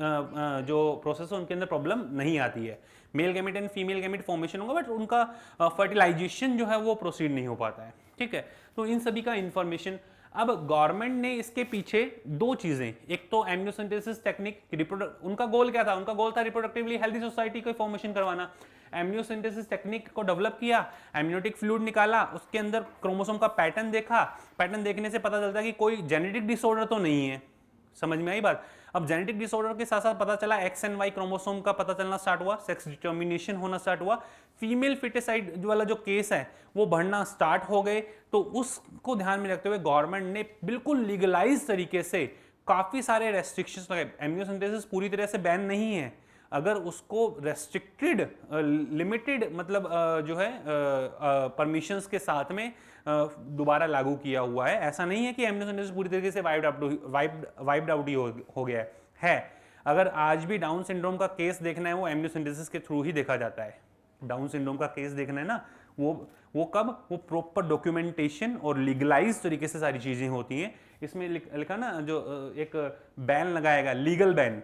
जो प्रोसेस है उनके अंदर प्रॉब्लम नहीं आती है। Male gamete and female gamete formation होगा, बट उनका फर्टिलाइजेशन जो है वो प्रोसीड नहीं हो पाता है। ठीक है, तो इन सभी का इंफॉर्मेशन। अब गवर्नमेंट ने इसके पीछे दो चीजें, एक तो एमनियोसिंथेसिस टेक्निक, उनका गोल क्या था, उनका गोल था रिप्रोडक्टिवली हेल्दी सोसाइटी को फॉर्मेशन करवाना। एमनियोसिंथेसिस टेक्निक को डेवलप किया, एमनियोटिक फ्लूइड निकाला, उसके अंदर क्रोमोसोम का पैटर्न देखा, पैटर्न देखने से पता चलता है कि कोई जेनेटिक डिसऑर्डर तो नहीं है। समझ में आई बात? अब जेनेटिक डिसऑर्डर के साथ साथ पता चला एक्स एंड वाई क्रोमोसोम का पता चलना स्टार्ट हुआ, सेक्स डिटर्मिनेशन होना स्टार्ट हुआ, फीमेल फिटिसाइड वाला जो केस है वो बढ़ना स्टार्ट हो गए। तो उसको ध्यान में रखते हुए गवर्नमेंट ने बिल्कुल लीगलाइज तरीके से काफी सारे रेस्ट्रिक्शंस लगाए। एमनियोसिंथेसिस पूरी तरह से बैन नहीं है, अगर उसको रेस्ट्रिक्टेड लिमिटेड मतलब जो है परमिशंस के साथ में दोबारा लागू किया हुआ है। ऐसा नहीं है कि एमनियोसिंथेसिस पूरी तरीके से वाइप्ड आउट ही हो गया है। अगर आज भी डाउन सिंड्रोम का केस देखना है वो एमनियोसिंथेसिस के थ्रू ही देखा जाता है। डाउन सिंड्रोम का केस देखना है ना, वो कब, वो प्रॉपर डॉक्यूमेंटेशन और लीगलाइज तरीके से सारी चीजें होती हैं। इसमें लिखा ना, जो एक बैन लगाएगा, legal ban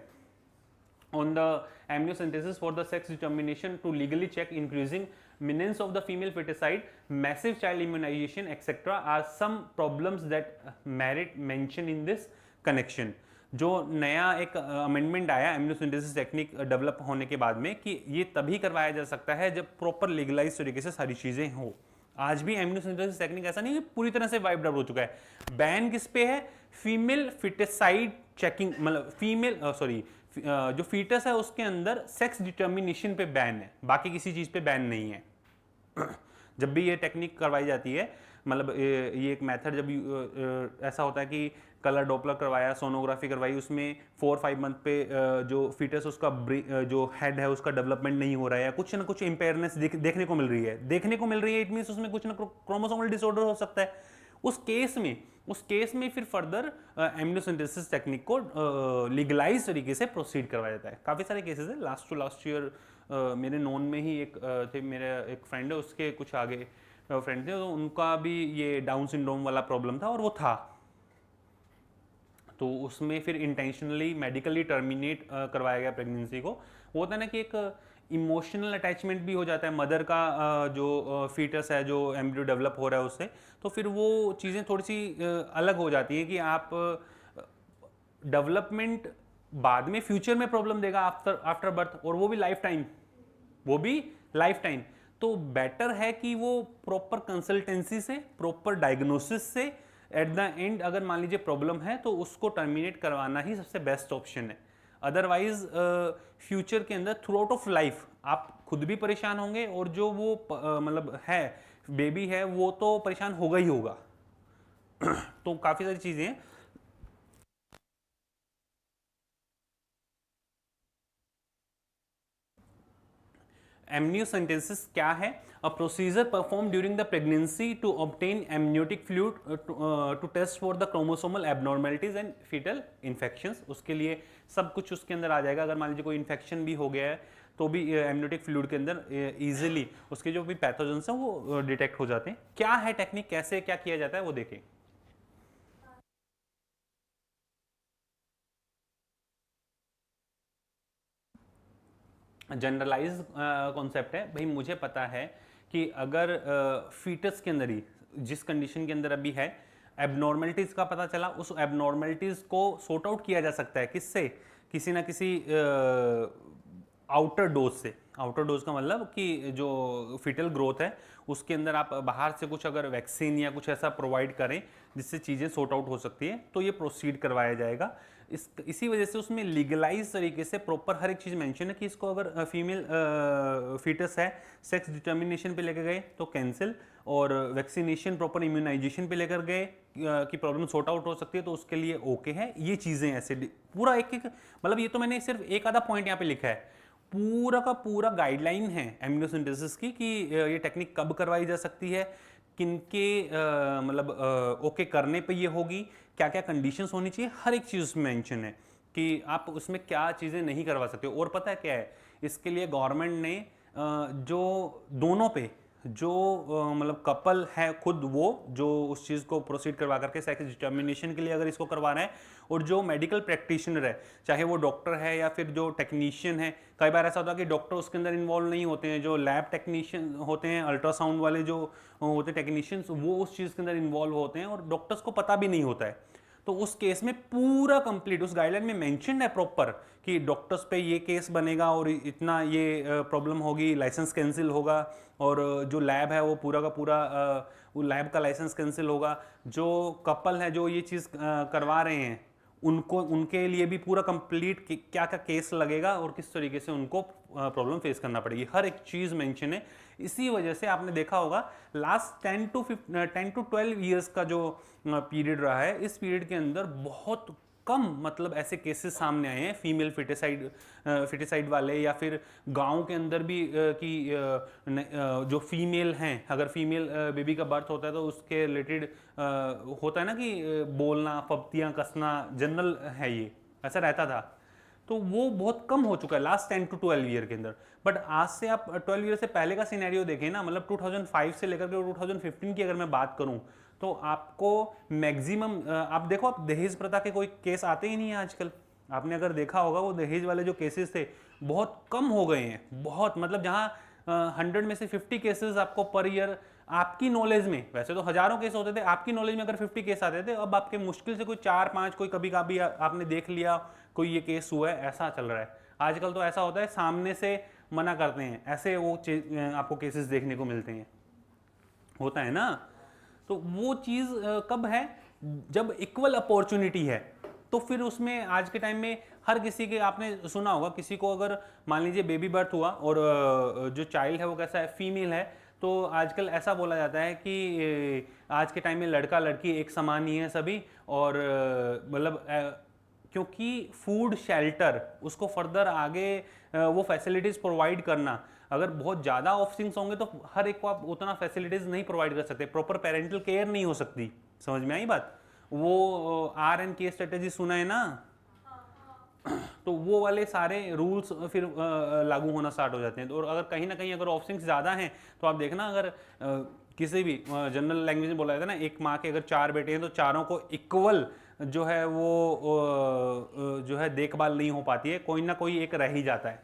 on the amniocentesis for the sex determination to legally check increasing menace of the female feticide, massive child immunization etc. are some problems that merit mention in this connection. जो नया एक amendment आया एमनियोसिंथेसिस technique develop होने के बाद में कि ये तभी करवाया जा सकता है जब प्रॉपर लीगलाइज तरीके से सारी चीजें हो। आज भी एमनियोसिंथेसिस टेक्निक ऐसा नहीं है पूरी तरह से वाइप्ड आउट हो चुका है। बैन किस पे है, फीमेल फिटिसाइड चेकिंग, मतलब फीमेल जो फीटस है उसके अंदर सेक्स डिटर्मिनेशन पे बैन है, बाकी किसी चीज पे बैन नहीं है। जब भी ये टेक्निक करवाई जाती है, मतलब ये एक मेथड जब ऐसा होता है कि कलर डॉपलर करवाया, सोनोग्राफी करवाई, उसमें 4-5 मंथ पे जो फीटस उसका जो हेड है उसका डेवलपमेंट नहीं हो रहा है, कुछ ना कुछ इम्पेयरनेस देखने को मिल रही है, इट मींस उसमें कुछ ना क्रोमोसोमल डिसऑर्डर हो सकता है। उस केस में फिर फर्दर एमनियोसिंथेसिस टेक्निक को लीगलाइज तरीके से प्रोसीड करवाया जाता है। काफ़ी सारे केसेस है। लास्ट ईयर मेरे नॉन में ही एक थे, मेरा एक फ्रेंड है, उसके कुछ आगे फ्रेंड थे, तो उनका भी ये डाउन सिंड्रोम वाला प्रॉब्लम था और वो था, तो उसमें फिर इंटेंशनली मेडिकली टर्मिनेट करवाया गया प्रेगनेंसी को। वो होता है ना कि इमोशनल अटैचमेंट भी हो जाता है मदर का, जो फीटस है, जो एम्ब्रियो डेवलप हो रहा है उससे, तो फिर वो चीज़ें थोड़ी सी अलग हो जाती हैं कि आप डेवलपमेंट बाद में फ्यूचर में प्रॉब्लम देगा आफ्टर आफ्टर बर्थ, और वो भी लाइफ टाइम, वो भी लाइफ टाइम। तो बेटर है कि वो प्रॉपर कंसल्टेंसी से, प्रॉपर डायग्नोसिस से एट द एंड अगर मान लीजिए प्रॉब्लम है तो उसको टर्मिनेट करवाना ही सबसे बेस्ट ऑप्शन है। अदरवाइज फ्यूचर के अंदर थ्रू आउट ऑफ लाइफ आप खुद भी परेशान होंगे, और जो वो मतलब है बेबी है वो तो परेशान होगा ही होगा। तो काफ़ी सारी चीज़ें हैं। एमनियोसेंटेसिस क्या है? A procedure perform during the pregnancy to obtain amniotic fluid to test for the chromosomal abnormalities and foetal infections. उसके लिए सब कुछ उसके अंदर आ जाएगा। अगर मान लीजिए कोई इन्फेक्शन भी हो गया है तो भी एमनियोटिक फ्लूइड के अंदर इजीली उसके जो भी पैथोजेंस हैं वो डिटेक्ट हो जाते हैं। क्या है टेक्निक, कैसे क्या किया जाता है वो देखें। जनरलाइज कॉन्सेप्ट है भाई। मुझे पता है कि अगर फीटस के अंदर ही जिस कंडीशन के अंदर अभी है एबनॉर्मलिटीज का पता चला, उस एबनॉर्मलिटीज को सॉर्ट आउट किया जा सकता है किससे, किसी ना किसी आउटर डोज से। आउटर डोज का मतलब कि जो फिटल ग्रोथ है उसके अंदर आप बाहर से कुछ अगर वैक्सीन या कुछ ऐसा प्रोवाइड करें जिससे चीज़ें सॉर्ट आउट हो सकती है, तो ये प्रोसीड करवाया जाएगा। इसी वजह से उसमें लीगलाइज तरीके से प्रॉपर हर एक चीज़ मेंशन है कि इसको अगर फीमेल फीटस है सेक्स डिटर्मिनेशन पे लेकर गए तो कैंसिल, और वैक्सीनेशन प्रॉपर इम्यूनाइजेशन पे लेकर गए कि प्रॉब्लम सॉर्ट आउट हो सकती है तो उसके लिए ओके है। ये चीज़ें ऐसे पूरा एक एक मतलब ये तो मैंने सिर्फ एक आधा पॉइंट यहाँ पे लिखा है, पूरा का पूरा गाइडलाइन है एमनियोसेंटेसिस की कि ये टेक्निक कब करवाई जा सकती है, किनके मतलब ओके करने पे ये होगी, क्या क्या कंडीशंस होनी चाहिए, हर एक चीज़ उसमें मेंशन है कि आप उसमें क्या चीज़ें नहीं करवा सकते। और पता है क्या है, इसके लिए गवर्नमेंट ने जो दोनों पे जो मतलब कपल है खुद वो जो उस चीज़ को प्रोसीड करवा करके सेक्स डिटर्मिनेशन के लिए अगर इसको करवा रहे हैं, और जो मेडिकल प्रैक्टिशनर है चाहे वो डॉक्टर है या फिर जो टेक्नीशियन है, कई बार ऐसा होता है कि डॉक्टर उसके अंदर इन्वॉल्व नहीं होते हैं, जो लैब टेक्नीशियन होते हैं, अल्ट्रासाउंड वाले जो होते हैं टेक्नीशियंस, वो उस चीज़ के अंदर इन्वॉल्व होते हैं और डॉक्टर्स को पता भी नहीं होता है। तो उस केस में पूरा कंप्लीट उस गाइडलाइन में मेंशन है प्रॉपर कि डॉक्टर्स पे ये केस बनेगा और इतना ये प्रॉब्लम होगी, लाइसेंस कैंसिल होगा, और जो लैब है वो पूरा का पूरा वो लैब का लाइसेंस कैंसिल होगा। जो कपल है जो ये चीज़ करवा रहे हैं उनको, उनके लिए भी पूरा कंप्लीट क्या क्या केस लगेगा और किस तरीके से उनको प्रॉब्लम फेस करना पड़ेगी, हर एक चीज़ मेंशन है। इसी वजह से आपने देखा होगा लास्ट 10 टू 12 ईयर्स का जो पीरियड रहा है, इस पीरियड के अंदर बहुत कम मतलब ऐसे केसेस सामने आए हैं फीमेल फिटिसाइड वाले, या फिर गांव के अंदर भी जो फीमेल हैं, अगर फीमेल बेबी का बर्थ होता है तो उसके रिलेटेड होता है ना कि बोलना, फब्तियाँ कसना जनरल है, ये ऐसा रहता था। तो वो बहुत कम हो चुका है लास्ट 10 टू 12 ईयर के अंदर। बट आज से आप 12 ईयर से पहले का सिनेरियो देखें ना, मतलब 2005 से लेकर के 2015 की अगर मैं बात करूं तो आपको मैक्सिमम आप देखो, आप दहेज प्रथा के कोई केस आते ही नहीं है आजकल। आपने अगर देखा होगा वो दहेज वाले जो केसेस थे बहुत कम हो गए हैं, बहुत मतलब जहां 100 में से 50 केसेस आपको पर ईयर आपकी नॉलेज में, वैसे तो हजारों केस होते थे, आपकी नॉलेज में अगर 50 केस आते थे, अब आपके मुश्किल से कोई 4-5 कोई कभी कभी आपने देख लिया कोई ये केस हुआ है, ऐसा चल रहा है आजकल। तो ऐसा होता है सामने से मना करते हैं, ऐसे वो आपको केसेस देखने को मिलते हैं, होता है ना। तो वो चीज़ कब है, जब इक्वल अपॉर्चुनिटी है, तो फिर उसमें आज के टाइम में हर किसी के, आपने सुना होगा किसी को अगर मान लीजिए बेबी बर्थ हुआ और जो चाइल्ड है वो कैसा है, फीमेल है, तो आजकल ऐसा बोला जाता है कि आज के टाइम में लड़का लड़की एक समान ही है सभी, और मतलब क्योंकि फूड शेल्टर उसको फर्दर आगे वो फैसिलिटीज़ प्रोवाइड करना, अगर बहुत ज़्यादा ऑफस्प्रिंग्स होंगे तो हर एक को आप उतना फैसिलिटीज़ नहीं प्रोवाइड कर सकते, प्रॉपर पेरेंटल केयर नहीं हो सकती। समझ में आई बात? वो RNK स्ट्रेटेजी सुना है ना, तो वो वाले सारे रूल्स फिर लागू होना स्टार्ट हो जाते हैं। और अगर कहीं ना कहीं अगर ऑफस्प्रिंग्स ज़्यादा हैं तो आप देखना, अगर किसी भी जनरल लैंग्वेज में बोला जाता है ना, एक माँ के अगर 4 बेटे हैं तो चारों को इक्वल जो है वो जो है देखभाल नहीं हो पाती है, कोई ना कोई एक रह ही जाता है।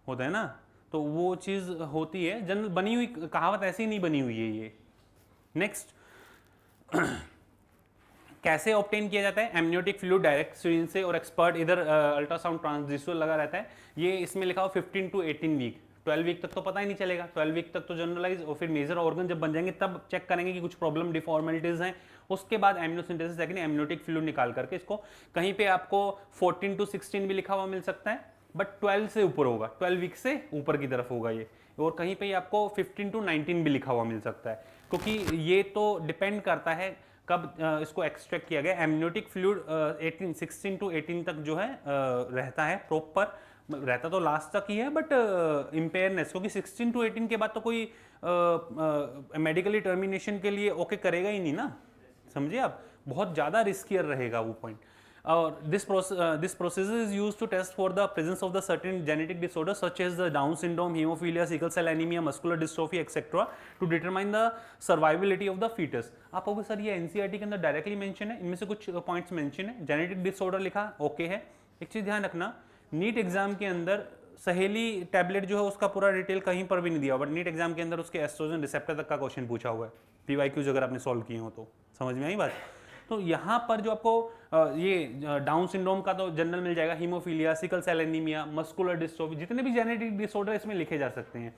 होता है ना, तो वो चीज़ होती है, जनरल बनी हुई कहावत ऐसी नहीं बनी हुई है ये। नेक्स्ट, कैसे ऑब्टेन किया जाता है? एमनियोटिक फ्लूइड डायरेक्ट सिरिंज से और एक्सपर्ट इधर अल्ट्रासाउंड ट्रांसड्यूसर लगा रहता है। ये इसमें लिखा हो 15 to 18 वीक, 12 वीक तक तो पता ही नहीं चलेगा, 12 वीक तक तो जनरलाइज, और फिर मेजर ऑर्गन जब बन जाएंगे तब चेक करेंगे कि कुछ प्रॉब्लम डिफॉर्मेलिटीज हैं। उसके बाद एमनियोसिंथेसिस सेकंड एमनियोटिक फ्लूइड निकाल करके इसको, कहीं पे आपको 14 to 16 भी लिखा हुआ मिल सकता है, बट 12 से ऊपर होगा, 12 वीक से ऊपर की तरफ होगा ये, और कहीं पे आपको 15 to 19 भी लिखा हुआ मिल सकता है, क्योंकि ये तो डिपेंड करता है कब इसको एक्सट्रैक्ट किया गया। एमनियोटिक फ्लूइड 16 to 18 तक जो है रहता है प्रॉपर, रहता तो लास्ट तक ही है, बट इम्पेयरनेस, क्योंकि 16 to 18 के बाद तो कोई मेडिकली टर्मिनेशन के लिए ओके करेगा ही नहीं ना, समझिए आप, बहुत ज़्यादा रिस्कियर रहेगा वो पॉइंट। और this process is used to test for the presence of the certain genetic disorder such as the Down syndrome, haemophilia, sickle cell anaemia, muscular dystrophy etcetera, to determine the survivability of the foetus. आप होगे sir ये NCERT के अंदर directly mention है, इनमें से कुछ points mention है, जेनेटिक डिसऑर्डर लिखा ओके है। एक चीज ध्यान रखना, नीट एग्जाम के अंदर सहेली टैबलेट जो है उसका पूरा डिटेल कहीं पर भी नहीं दिया, बट नीट एग्जाम के अंदर उसके एस्ट्रोजन रिसेप्टर तक का क्वेश्चन पूछा हुआ है, पीवाईक्यूज अगर आपने सॉल्व किए हो तो समझ में आई बात। तो यहाँ पर जो आपको ये डाउन सिंड्रोम का तो जनरल मिल जाएगा, haemophilia, sickle cell anaemia, muscular dystrophy, जितने भी जेनेटिक डिसऑर्डर इसमें लिखे जा सकते हैं।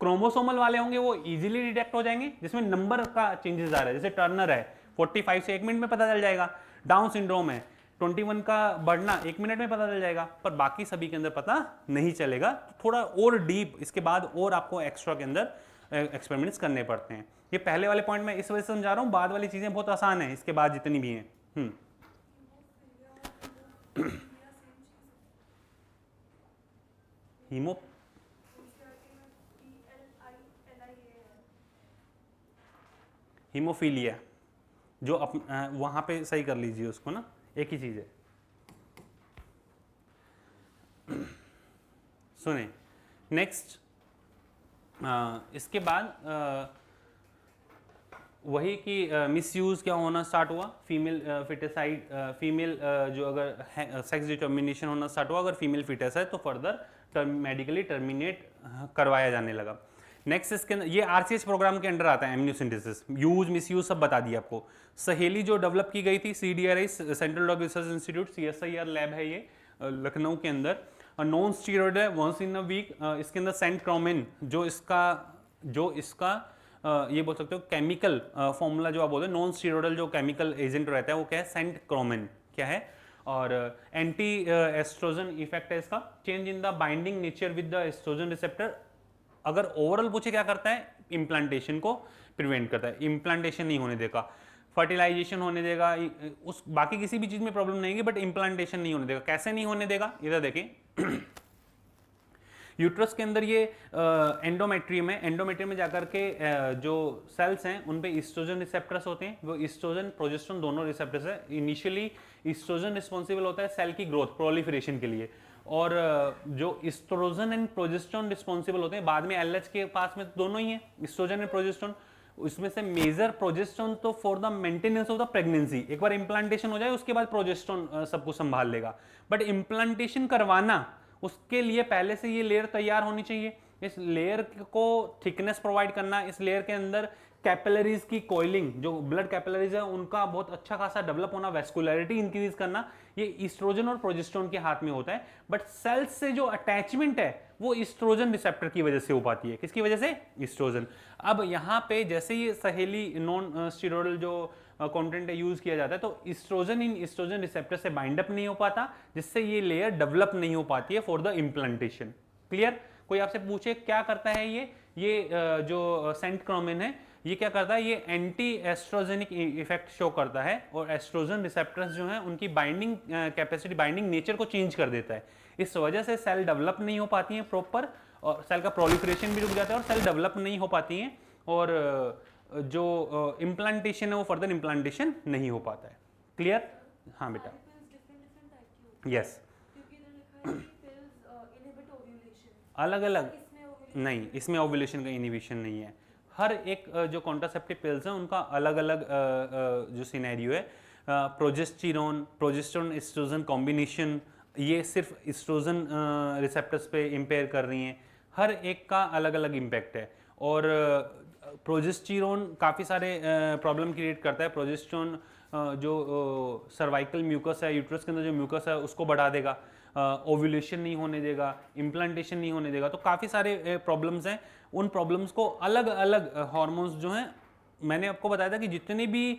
क्रोमोसोमल वाले होंगे वो इजीली डिटेक्ट हो जाएंगे, जिसमें नंबर का चेंजेस आ रहा है, जैसे टर्नर है 45 से 1 मिनट में पता चल जाएगा, डाउन सिंड्रोम है 21 का बढ़ना 1 मिनट में पता चल जाएगा, पर बाकी सभी के अंदर पता नहीं चलेगा। थोड़ा और डीप इसके बाद और आपको एक्स्ट्रा के अंदर एक्सपेरिमेंट्स करने पड़ते हैं। ये पहले वाले पॉइंट में इस वजह से समझा रहा हूँ, बाद वाली चीजें बहुत आसान है इसके बाद जितनी भी हैं। हीमो हीमोफीलिया जो वहां पे सही कर लीजिए उसको ना, एक ही चीज है। सुने, नेक्स्ट इसके बाद वही कि मिसयूज क्या होना स्टार्ट हुआ, फीमेल फिटेसाइड, फीमेल जो अगर सेक्स डिटर्मिनेशन होना स्टार्ट हुआ, अगर फीमेल फिटेस है तो फर्दर मेडिकली टर्मिनेट करवाया जाने लगा। नेक्स्ट इसके अंदर ये आरसीएच प्रोग्राम के अंडर आता है एमनियोसिंथेसिस, यूज मिसयूज सब बता दिया आपको। सहेली जो डेवलप की गई थी CDRI, central drug research institute, CSIR lab है ये लखनऊ के अंदर, नॉन स्टीरॉयड है, वंस इन अ वीक। इसके अंदर सेंटक्रोमिन जो इसका ये बोल सकते हो केमिकल फॉर्मूला जो आप बोलते हैं, नॉन स्टीरॉयडल जो केमिकल एजेंट रहता है वो क्या है, सेंटक्रोमिन क्या है, और एंटी एस्ट्रोजन इफेक्ट है इसका, change in the binding nature with the oestrogen receptor. अगर ओवरऑल पूछे क्या करता है, इम्प्लांटेशन को प्रिवेंट करता है, इम्प्लांटेशन नहीं होने देगा, फर्टिलाइजेशन होने देगा, उस बाकी किसी भी चीज में प्रॉब्लम नहीं है, बट इम्प्लांटेशन नहीं होने देगा। कैसे नहीं होने देगा, इधर देखें यूट्रस के अंदर ये एंडोमेट्रियम है, एंडोमेट्रियम में जाकर के जो सेल्स हैं उन पे ईस्ट्रोजन रिसेप्टर्स होते हैं, वो ईस्ट्रोजन प्रोजेस्टेरोन दोनों रिसेप्टर्स है। इनिशियली ईस्ट्रोजन रिस्पॉन्सिबल होता है सेल की ग्रोथ प्रोलिफरेशन के लिए, और जो ईस्ट्रोजन एंड प्रोजेस्टेरोन रिस्पॉन्सिबल होते हैं बाद में एलएच के पास में दोनों ही है, ईस्ट्रोजन एंड प्रोजेस्टेरोन। उसमें से मेजर प्रोजेस्टेरोन तो for the maintenance of the pregnancy, एक बार इम्प्लांटेशन हो जाए उसके बाद प्रोजेस्टेरोन सब कुछ संभाल लेगा, बट इम्प्लांटेशन करवाना उसके लिए पहले से ये लेयर तैयार होनी चाहिए। इस लेयर को थिकनेस प्रोवाइड करना, इस लेयर के अंदर कैपिलरीज की कोइलिंग, जो ब्लड कैपिलरीज है उनका बहुत अच्छा खासा डेवलप होना, वेस्कुलरिटी इंक्रीज करना, ये ईस्ट्रोजन और प्रोजेस्टेरोन के हाथ में होता है। बट सेल्स से जो अटैचमेंट है वो ईस्ट्रोजन रिसेप्टर की वजह से हो पाती है। किसकी वजह से, ईस्ट्रोजन। अब यहाँ पे जैसे ये सहेली नॉन स्टीरॉयडल जो कंटेंट यूज किया जाता है, तो ईस्ट्रोजन इन ईस्ट्रोजन रिसेप्टर से बाइंड अप नहीं हो पाता, जिससे ये लेयर डेवलप नहीं हो पाती है फॉर द इम्प्लांटेशन। क्लियर। कोई आपसे पूछे क्या करता है ये जो सेंटक्रोमिन है ये क्या करता है, ये एंटी एस्ट्रोजेनिक इफेक्ट शो करता है, और एस्ट्रोजन रिसेप्टर्स जो हैं उनकी बाइंडिंग कैपेसिटी, बाइंडिंग नेचर को चेंज कर देता है। इस वजह से सेल डेवलप नहीं हो पाती हैं प्रॉपर, और सेल का प्रोलिफरेशन भी रुक जाता है और सेल डेवलप नहीं हो पाती हैं, और जो इम्प्लांटेशन है वो फर्दर इम्प्लांटेशन नहीं हो पाता है। क्लियर। हाँ बेटा, यस अलग अलग नहीं, इसमें ओव्यूलेशन का इनिबिशन नहीं है। हर एक जो कॉन्ट्रासेप्टिव पिल्स हैं उनका अलग अलग जो सिनेरियो है, प्रोजेस्टेरोन एस्ट्रोजन कॉम्बिनेशन ये सिर्फ एस्ट्रोजन रिसेप्टर्स पे इम्पेयर कर रही हैं, हर एक का अलग अलग इम्पैक्ट है। और प्रोजेस्टेरोन काफ़ी सारे प्रॉब्लम क्रिएट करता है। प्रोजेस्टेरोन जो सर्वाइकल म्यूकस है, यूट्रस के अंदर जो म्यूकस है उसको बढ़ा देगा, ओव्यूलेशन नहीं होने देगा, इम्प्लांटेशन नहीं होने देगा। तो काफ़ी सारे प्रॉब्लम्स हैं। उन प्रॉब्लम्स को अलग अलग हार्मोन्स जो हैं, मैंने आपको बताया था कि जितने भी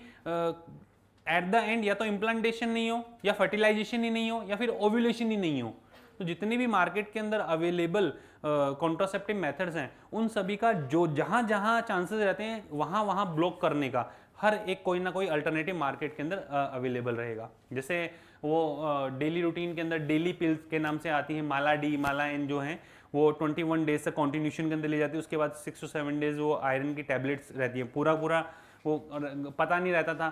एट द एंड या तो इम्प्लांटेशन नहीं हो, या फर्टिलाइजेशन ही नहीं हो, या फिर ओव्यूलेशन ही नहीं हो, तो जितने भी मार्केट के अंदर अवेलेबल कॉन्ट्रासेप्टिव मेथड्स हैं, उन सभी का जो जहां जहां चांसेस रहते हैं वहां वहां ब्लॉक करने का हर एक कोई ना कोई अल्टरनेटिव मार्केट के अंदर अवेलेबल रहेगा। जैसे वो डेली रूटीन के अंदर डेली पिल्स के नाम से आती है, माला डी, माला एन जो है वो 21 डेज तक कॉन्टिन्यूशन के अंदर ले जाती है। उसके बाद 6 to 7 डेज वो आयरन की टैबलेट्स रहती है। पूरा वो पता नहीं रहता था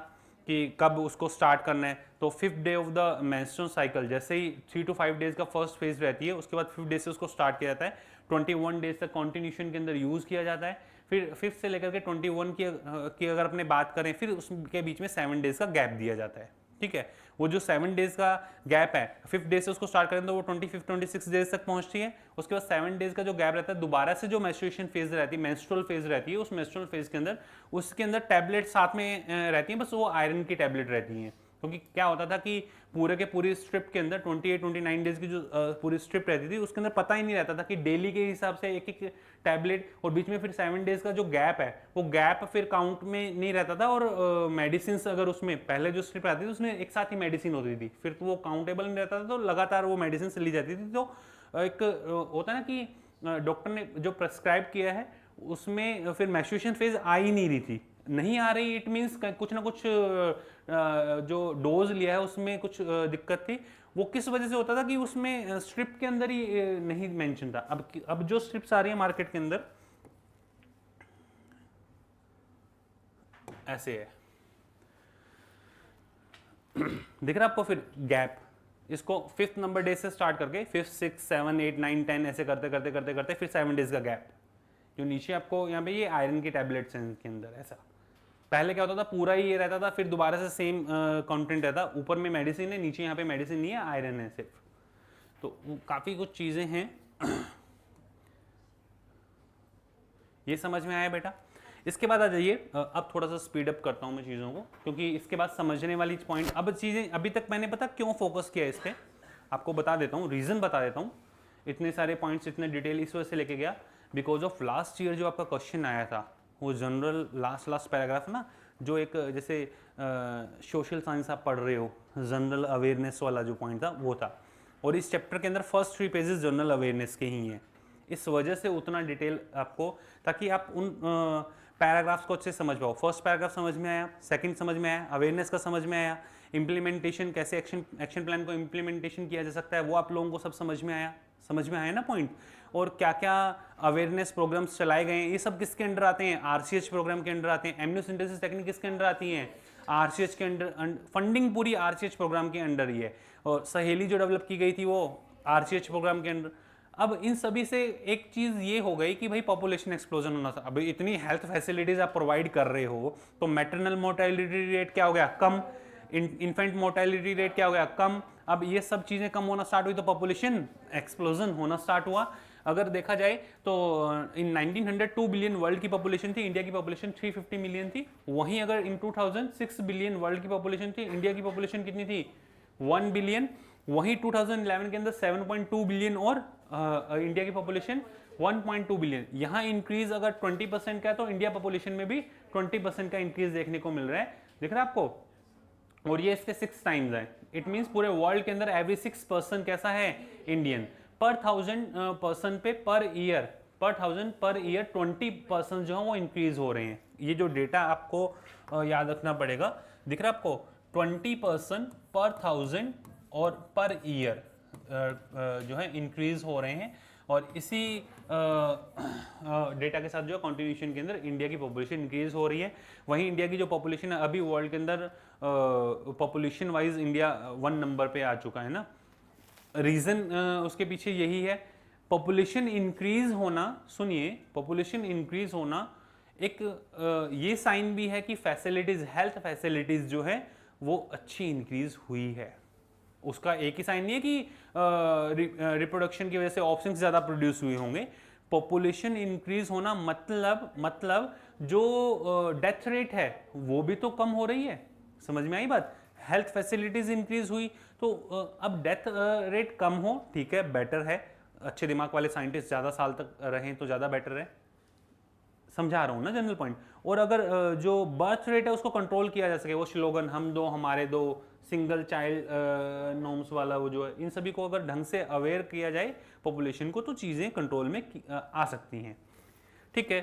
कि कब उसको स्टार्ट करना है। तो 5th day of the menstrual cycle, जैसे ही 3 to 5 डेज का फर्स्ट फेज रहती है, उसके बाद 5th डे से उसको स्टार्ट किया जाता है। 21 डेज तक कॉन्टिन्यूशन के अंदर यूज किया जाता है। फिर 5th से लेकर के 21 की अगर अपने बात करें, फिर उसके बीच में 7 डेज का गैप दिया जाता है। ठीक है, वो जो 7 डेज का गैप है, 5th डे से उसको स्टार्ट करें तो वो 25 26 डेज तक पहुंचती है। उसके बाद 7 डेज का जो गैप रहता है, दोबारा से जो मेंस्ट्रुएशन फेज रहती है, मेंस्ट्रुअल फेज रहती है, उस मेंस्ट्रुअल फेज के अंदर उसके अंदर टैबलेट साथ में रहती हैं, बस वो आयरन की टैबलेट रहती हैं। क्योंकि क्या होता था कि पूरे के पूरी स्ट्रिप के अंदर 28-29 डेज की जो पूरी स्ट्रिप रहती थी, उसके अंदर पता ही नहीं रहता था कि डेली के हिसाब से एक एक टैबलेट, और बीच में फिर 7 डेज का जो गैप है, वो गैप फिर काउंट में नहीं रहता था। और मेडिसिन अगर उसमें पहले जो स्ट्रिप आती थी उसमें एक साथ ही मेडिसिन होती थी, फिर तो वो काउंटेबल नहीं रहता था, तो लगातार वो मेडिसिन ली जाती थी। तो एक होता है ना कि डॉक्टर ने जो प्रेस्क्राइब किया है उसमें फिर मैच्योरेशन फेज आ ही नहीं रही थी, नहीं आ रही, इट मीन्स कुछ ना कुछ जो डोज लिया है उसमें कुछ दिक्कत थी। वो किस वजह से होता था कि उसमें स्ट्रिप के अंदर ही नहीं मेंशन था। अब जो स्ट्रिप्स आ रही है मार्केट के अंदर ऐसे है, दिख रहा है आपको। फिर गैप, इसको 5th नंबर डे से स्टार्ट करके 5th 6 7 8 9 10 ऐसे करते करते करते करते फिर 7 डेज का गैप। जो नीचे आपको यहाँ पे ये आयरन की टैबलेट्स हैं इनके अंदर। ऐसा पहले क्या होता था, पूरा ही ये रहता था, फिर दोबारा से सेम कंटेंट रहता, ऊपर में मेडिसिन है, नीचे यहाँ पे मेडिसिन नहीं है, आयरन है सिर्फ। तो काफ़ी कुछ चीज़ें हैं। ये समझ में आया बेटा? इसके बाद आ जाइए, अब थोड़ा सा स्पीड अप करता हूँ मैं चीज़ों को, क्योंकि इसके बाद समझने वाली पॉइंट, अब चीज़ें अभी तक मैंने पता क्यों फोकस किया इस पर, आपको बता देता हूँ, रीज़न बता देता हूँ। इतने सारे पॉइंट्स, इतने डिटेल इस वजह से लेके गया बिकॉज ऑफ लास्ट ईयर जो आपका क्वेश्चन आया था, वो जनरल लास्ट पैराग्राफ ना, जो एक जैसे सोशल साइंस आप पढ़ रहे हो, जनरल अवेयरनेस वाला जो पॉइंट था वो था। और इस चैप्टर के अंदर फर्स्ट 3 पेजेस जनरल अवेयरनेस के ही हैं, इस वजह से उतना डिटेल आपको, ताकि आप उन पैराग्राफ्स को अच्छे से समझ पाओ। फर्स्ट पैराग्राफ समझ में आया, सेकंड समझ में आया, अवेयरनेस का समझ में आया, इम्प्लीमेंटेशन कैसे एक्शन प्लान को इम्प्लीमेंटेशन किया जा सकता है वो आप लोगों को सब समझ में आया ना पॉइंट। और क्या क्या अवेयरनेस प्रोग्राम्स चलाए गए हैं, ये सब किसके अंडर आते हैं? आरसीएच प्रोग्राम के अंडर आते हैं। एमनियोसिंथेसिस टेक्निक किसके अंडर आती है? आरसीएच के अंडर। फंडिंग पूरी आरसीएच प्रोग्राम के अंडर ही है। और सहेली जो डेवलप की गई थी वो आरसीएच प्रोग्राम के अंडर। अब इन सभी से एक चीज ये हो गई कि भाई पॉपुलेशन एक्सप्लोजन होना था। अब इतनी हेल्थ फैसिलिटीज आप प्रोवाइड कर रहे हो, तो मैटरनल मोर्टेलिटी रेट क्या हो गया? कम। इन्फेंट मोर्टेलिटी रेट क्या हो गया? कम। अब ये सब चीजें कम होना स्टार्ट हुई तो पॉपुलेशन एक्सप्लोजन होना स्टार्ट हुआ। अगर देखा जाए तो इन 1900 2 बिलियन वर्ल्ड की पॉपुलेशन थी, इंडिया की पॉपुलेशन 350 मिलियन थी। वहीं अगर इन 2000 6 बिलियन वर्ल्ड की पॉपुलेशन थी, इंडिया की पॉपुलेशन कितनी थी? 1 बिलियन। वहीं 2011 के अंदर 7.2 बिलियन और इंडिया की पॉपुलेशन 1.2 बिलियन। यहाँ इंक्रीज अगर 20% का है तो इंडिया पॉपुलेशन में भी 20% का इंक्रीज देखने को मिल रहा है, दिख रहा है आपको? और ये इसके 6 टाइम्स है। इट मींस पूरे वर्ल्ड के अंदर एवरी 6 पर्सन कैसा है? इंडियन। पर 1000 पर्सन पे पर ईयर 20% जो है वो इंक्रीज हो रहे हैं। ये जो डेटा आपको याद रखना पड़ेगा, दिख रहा है आपको? 20% पर 1000 और पर ईयर जो है इंक्रीज हो रहे हैं। और इसी डेटा के साथ जो है कॉन्टिन्यूशन के अंदर इंडिया की पॉपुलेशन इंक्रीज हो रही है। वहीं इंडिया की जो पॉपुलेशन है अभी वर्ल्ड के अंदर पॉपुलेशन वाइज इंडिया 1 नंबर पे आ चुका है ना। रीजन उसके पीछे यही है, पॉपुलेशन इंक्रीज होना। सुनिए, पॉपुलेशन इंक्रीज होना एक ये साइन भी है कि फैसिलिटीज, हेल्थ फैसिलिटीज जो है वो अच्छी इंक्रीज हुई है। उसका एक ही साइन नहीं है कि रिप्रोडक्शन की वजह से ऑप्शंस ज़्यादा प्रोड्यूस हुए होंगे। पॉपुलेशन इंक्रीज होना मतलब जो डेथ रेट है वो भी तो कम हो रही है। समझ में आई बात? हेल्थ फैसिलिटीज इंक्रीज हुई तो अब डेथ रेट कम हो, ठीक है, बेटर है। अच्छे दिमाग वाले साइंटिस्ट ज़्यादा साल तक रहें तो ज़्यादा बेटर है। समझा रहा हूँ ना जनरल पॉइंट। और अगर जो बर्थ रेट है उसको कंट्रोल किया जा सके, वो स्लोगन हम दो हमारे दो, सिंगल चाइल्ड नॉर्म्स वाला, वो जो है, इन सभी को अगर ढंग से अवेयर किया जाए पॉपुलेशन को तो चीज़ें कंट्रोल में आ सकती हैं। ठीक है,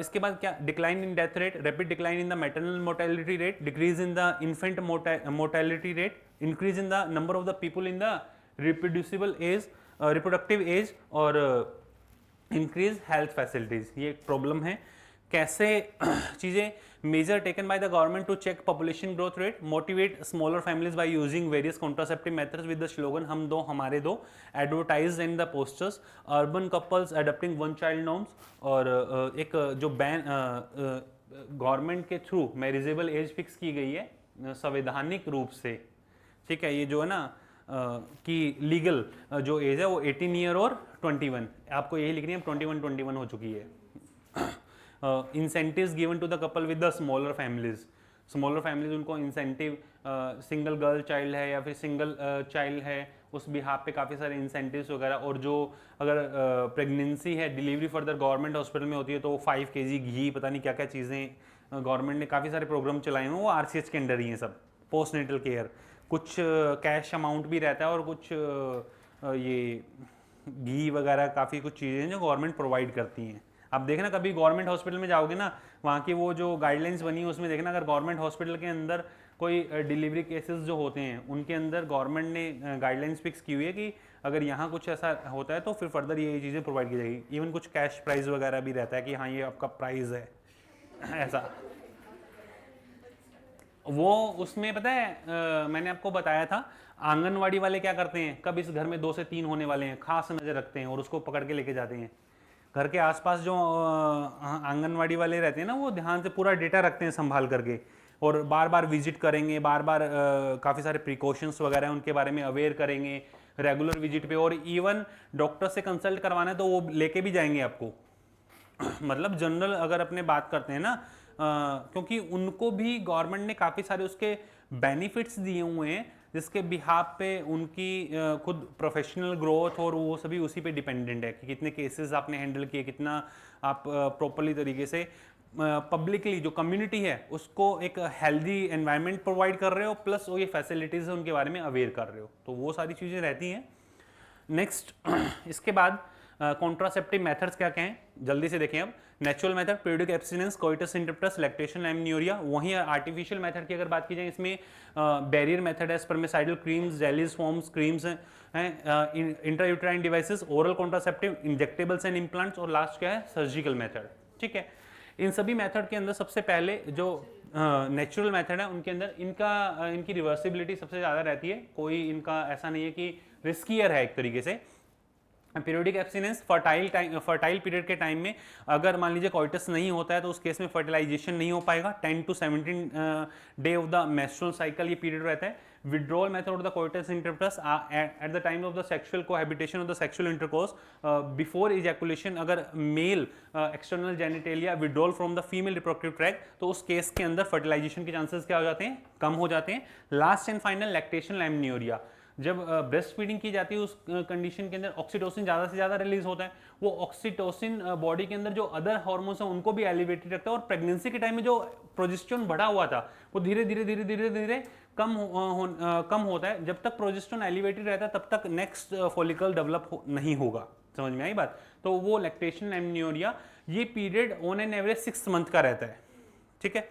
इसके बाद क्या? Decline in death rate, rapid decline in the maternal mortality rate, decrease in the infant mortality rate, increase in the number of the people in the reproducible age, reproductive age, और increase health facilities. ये एक problem है। कैसे चीज़ें? Measure taken by the government to check population growth rate, motivate smaller families by using various contraceptive methods with the slogan हम दो हमारे दो, advertise in the posters, urban couples adopting one child norms, और एक जो ban government के through marriageable age fix की गई है संवैधानिक रूप से, ठीक है, ये जो है ना कि लीगल जो एज है वो 18 ईयर और 21, आपको यही लिखनी है, 21 हो चुकी है। Incentives given to the couple with the smaller families, उनको इंसेंटिव, सिंगल गर्ल चाइल्ड है या फिर सिंगल चाइल्ड है, उस बिहाफ पे काफ़ी सारे इंसेंटिव्स वगैरह। और जो अगर प्रेगनेंसी है, डिलीवरी फर्दर गवर्नमेंट हॉस्पिटल में होती है तो 5 kg घी, पता नहीं क्या क्या चीज़ें गवर्नमेंट ने काफ़ी सारे प्रोग्राम चलाए हुए हैं, वो RCH के अंडर ही हैं सब। पोस्ट नेटल केयर, कुछ कैश अमाउंट भी रहता है और कुछ ये घी वगैरह, काफ़ी कुछ चीज़ें हैं जो गवर्नमेंट प्रोवाइड करती हैं। आप देखना कभी गवर्नमेंट हॉस्पिटल में जाओगे ना, वहाँ की वो जो गाइडलाइंस बनी है उसमें देखना, अगर गवर्नमेंट हॉस्पिटल के अंदर कोई डिलीवरी केसेस जो होते हैं उनके अंदर गवर्नमेंट ने गाइडलाइंस फिक्स की हुई है कि अगर यहाँ कुछ ऐसा होता है तो फिर फर्दर ये चीज़ें प्रोवाइड की जाएगी। इवन कुछ कैश प्राइस वगैरह भी रहता है कि हाँ ये आपका प्राइस है ऐसा। वो उसमें पता है मैंने आपको बताया था, आंगनवाड़ी वाले क्या करते हैं, कब इस घर में 2 से 3 होने वाले हैं, खास नज़र रखते हैं और उसको पकड़ के लेके जाते हैं। घर के आसपास जो आंगनवाड़ी वाले रहते हैं ना, वो ध्यान से पूरा डेटा रखते हैं संभाल करके, और बार बार विजिट करेंगे, बार बार काफ़ी सारे प्रिकॉशंस वगैरह उनके बारे में अवेयर करेंगे रेगुलर विजिट पे, और इवन डॉक्टर से कंसल्ट करवाना है तो वो लेके भी जाएंगे आपको। मतलब जनरल अगर अपने बात करते हैं ना, क्योंकि उनको भी गवर्नमेंट ने काफ़ी सारे उसके बेनिफिट्स दिए हुए हैं जिसके बिहाफ पे उनकी खुद प्रोफेशनल ग्रोथ और वो सभी उसी पे डिपेंडेंट है कि कितने केसेस आपने हैंडल किए, कितना आप प्रॉपरली तरीके से पब्लिकली जो कम्युनिटी है उसको एक हेल्दी एनवायरनमेंट प्रोवाइड कर रहे हो, प्लस वो ये फैसिलिटीज़ उनके बारे में अवेयर कर रहे हो, तो वो सारी चीज़ें रहती हैं। नेक्स्ट इसके बाद कॉन्ट्रासेप्टिव मेथड्स क्या क्या हैं, जल्दी से देखें। अब natural method, periodic abstinence, coitus interruptus, lactation, amenorrhoea. वहीं आर्टिफिशियल मेथड की अगर बात की जाए, इसमें बैरियर मेथड है, spermicidal creams, jellies forms, creams हैं, intrauterine devices, oral contraceptive, injectables and implants, और लास्ट क्या है, सर्जिकल मेथड। ठीक है, इन सभी मेथड के अंदर सबसे पहले जो नेचुरल मेथड है उनके अंदर इनकी रिवर्सिबिलिटी सबसे ज़्यादा रहती है, कोई इनका ऐसा नहीं है कि रिस्कियर है एक तरीके से। पीरियडिक एब्स्टिनेंस, फर्टाइल पीरियड के टाइम में अगर मान लीजिए कोइटस नहीं होता है तो उस केस में फर्टिलाइजेशन नहीं हो पाएगा। 10 to 17 day of the menstrual cycle ये पीरियड रहता है। Withdrawal method of the coitus interruptus at the time of the sexual cohabitation of the sexual intercourse before ejaculation, अगर male external genitalia withdrawal from the female reproductive tract, तो उस case के अंदर fertilisation के chances क्या हो जाते हैं, कम हो जाते हैं। लास्ट एंड फाइनल लैक्टेशन एमन्योरिया, जब ब्रेस्ट फीडिंग की जाती है उस कंडीशन के अंदर ऑक्सीटोसिन ज़्यादा से ज़्यादा रिलीज होता है। वो ऑक्सीटोसिन बॉडी के अंदर जो अदर हार्मोन्स हैं उनको भी एलिवेटेड रखता है, और प्रेगनेंसी के टाइम में जो प्रोजेस्टेरोन बढ़ा हुआ था वो धीरे धीरे कम होता है। जब तक प्रोजेस्टेरोन एलिवेटेड रहता है तब तक नेक्स्ट फॉलिकल डेवलप नहीं होगा। समझ में आई बात? तो वो लैक्टेशन एमन्योरिया ये period on an average 6 month का रहता है। ठीक है,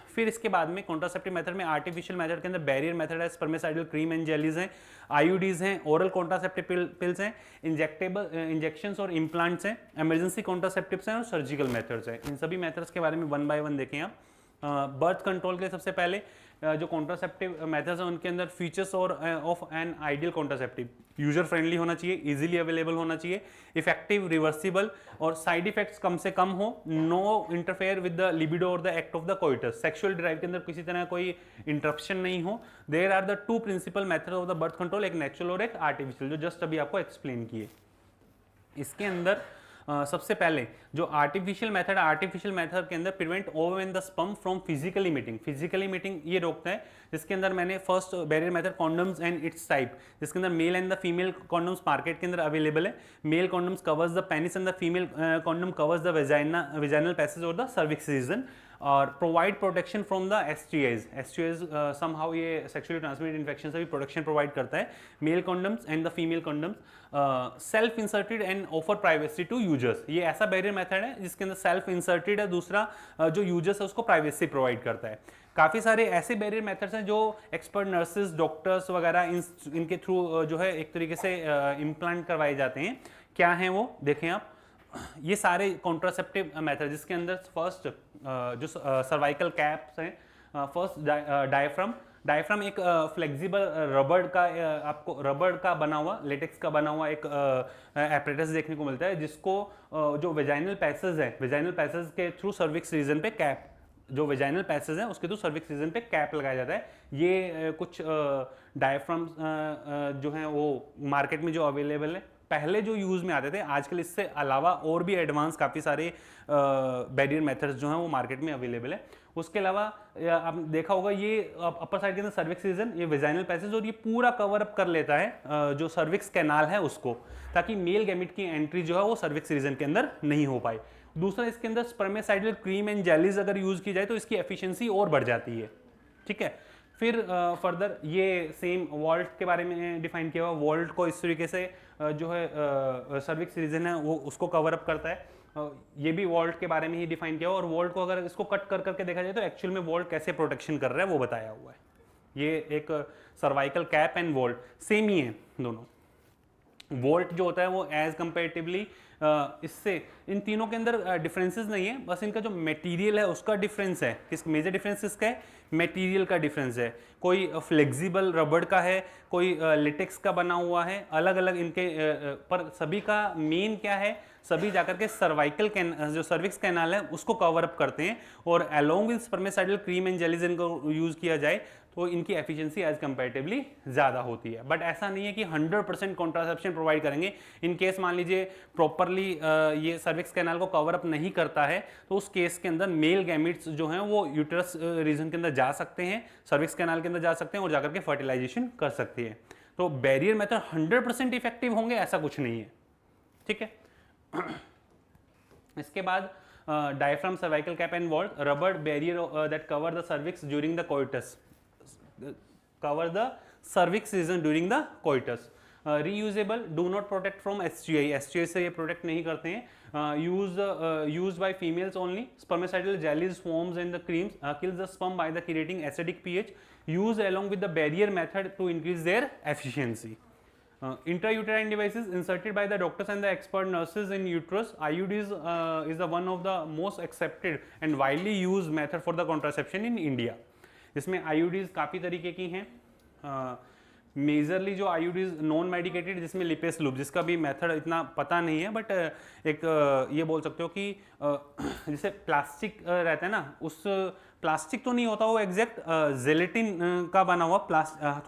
फिर इसके बाद में कॉन्ट्रासेप्टिव मेथड में आर्टिफिशियल मेथड के अंदर बैरियर मेथड है, स्पर्मिसाइडल क्रीम एंड जेलीज हैं, आईयूडीज हैं, ओरल कॉन्ट्रासेप्टिव पिल्स हैं, इंजेक्शंस और इम्प्लांट्स हैं, इमरजेंसी कॉन्ट्रासेप्टिव्स हैं और सर्जिकल मेथड्स हैं। इन सभी मेथड्स के बारे में 1 by 1 देखें आप। बर्थ कंट्रोल के लिए सबसे पहले जो कॉन्ट्रासेप्टिव मेथड्स हैं उनके अंदर फीचर्स और of an ideal contraceptive, user friendly होना चाहिए, इजीली अवेलेबल होना चाहिए, इफेक्टिव, रिवर्सिबल और साइड इफेक्ट्स कम से कम हो, no interfere with the libido और the act of the coitus, sexual drive के अंदर किसी तरह कोई इंटरप्शन नहीं हो। There are the two principal method of the birth control, एक नेचुरल और एक आर्टिफिशियल, जो जस्ट अभी आपको एक्सप्लेन किए। इसके अंदर सबसे पहले जो आर्टिफिशियल मेथड के अंदर prevent oven the sperm from physically meeting ये रोकता है, जिसके अंदर मैंने first barrier method condoms and its type, जिसके अंदर male and the female condoms market के अंदर अवेलेबल है। Male condoms covers the penis and the female condom covers the vaginal passage और द सर्विक्स रीजन, और provide protection from the STIs somehow ये sexually transmitted infection से भी protection provide करता है। Male condoms and the female condoms self inserted and offer privacy to users, ये ऐसा barrier method है जिसके अंदर सेल्फ इंसर्टेड है, दूसरा जो यूजर्स है उसको प्राइवेसी प्रोवाइड करता है। काफ़ी सारे ऐसे बैरियर मेथड्स हैं जो एक्सपर्ट नर्सेज, डॉक्टर्स वगैरह इनके थ्रू जो है एक तरीके से इम्प्लांट करवाए जाते हैं। क्या हैं वो देखें आप, ये सारे कॉन्ट्रासेप्टिव मेथड, जिसके अंदर फर्स्ट जो सर्वाइकल कैप्स हैं, फर्स्ट डायफ्राम एक फ्लेक्सिबल रबड़ का आपको रबड़ का बना हुआ, लेटेक्स का बना हुआ एक एपरेटस देखने को मिलता है, जिसको जो वेजाइनल पैसेज के थ्रू सर्विक्स रीजन पे कैप, जो वेजाइनल पैसेज है उसके थ्रू सर्विक्स रीजन पे कैप लगाया जाता है। ये कुछ डायफ्राम्स जो हैं वो मार्केट में जो अवेलेबल है, पहले जो यूज में आते थे, आजकल इससे अलावा और भी एडवांस काफ़ी सारे बैरियर मेथड्स जो हैं वो मार्केट में अवेलेबल है। उसके अलावा आपने देखा होगा ये अपर साइड के अंदर सर्विक्स रीजन, ये वेजाइनल पैसेज, और ये पूरा कवर अप कर लेता है जो सर्विक्स कैनाल है उसको, ताकि मेल गैमेट की एंट्री जो है वो सर्विक्स रीजन के अंदर नहीं हो पाए। दूसरा, इसके अंदर स्पर्मेसाइडल क्रीम एंड जेलीज अगर यूज की जाए तो इसकी एफिशिएंसी और बढ़ जाती है। ठीक है, फिर फर्दर ये सेम वॉल्ट के बारे में डिफाइन किया हुआ, वॉल्ट को इस तरीके से जो है सर्विक्स रीजन है वो उसको कवर अप करता है, ये भी वॉल्ट के बारे में ही डिफाइन किया हुआ, और वॉल्ट को अगर इसको कट कर करके देखा जाए तो एक्चुअल में वॉल्ट कैसे प्रोटेक्शन कर रहा है वो बताया हुआ है। ये एक cervical cap and vault same ही है दोनों। वोल्ट जो होता है वो एज कंपेरेटिवली इससे इन तीनों के अंदर डिफरेंसेस नहीं है, बस इनका जो मटेरियल है उसका डिफरेंस है। किस मेजर डिफरेंस किसका है? मटेरियल का डिफरेंस है। कोई फ्लेक्सिबल रबड़ का है, कोई लेटेक्स का बना हुआ है, अलग अलग इनके पर सभी का मेन क्या है, सभी जाकर के सर्वाइकल जो सर्विक्स कैनाल है उसको कवर अप करते हैं, और along with spermicidal cream and jellies इनको यूज किया जाए तो इनकी एफिशिएंसी एज कंपैरेटिवली ज़्यादा होती है। बट ऐसा नहीं है कि 100% कॉन्ट्रासेप्शन प्रोवाइड करेंगे। इन केस मान लीजिए प्रॉपरली ये सर्विक्स कैनाल को कवर अप नहीं करता है तो उस केस के अंदर मेल गैमेट्स जो हैं वो यूट्रस रीजन के अंदर जा सकते हैं, सर्विक्स कैनाल के अंदर जा सकते हैं और जाकर के फर्टिलाइजेशन कर सकती है। तो बैरियर मेथड 100% इफेक्टिव होंगे ऐसा कुछ नहीं है। ठीक है, इसके बाद diaphragm, cervical cap and vault, rubber barrier that cover the cervix during the coitus, cover the cervix region during the coitus. Reusable, do not protect from STI, STI से ये protect नहीं करते हैं। Used by females only. Spermicidal jellies, foams and the creams kills the sperm by the creating acidic pH. Used along with the barrier method to increase their efficiency. Intrauterine devices inserted by the doctors and the expert nurses in uterus. IUDs is the one of the most accepted and widely used method for the contraception in India. इसमें IUDs काफ़ी तरीके की हैं। Majorly जो IUDs non medicated, जिसमें lipase loop, जिसका भी method इतना पता नहीं है, बट एक ये बोल सकते हो कि जैसे प्लास्टिक रहता है ना, उस प्लास्टिक तो नहीं होता वो एग्जैक्ट जेलेटिन का बना हुआ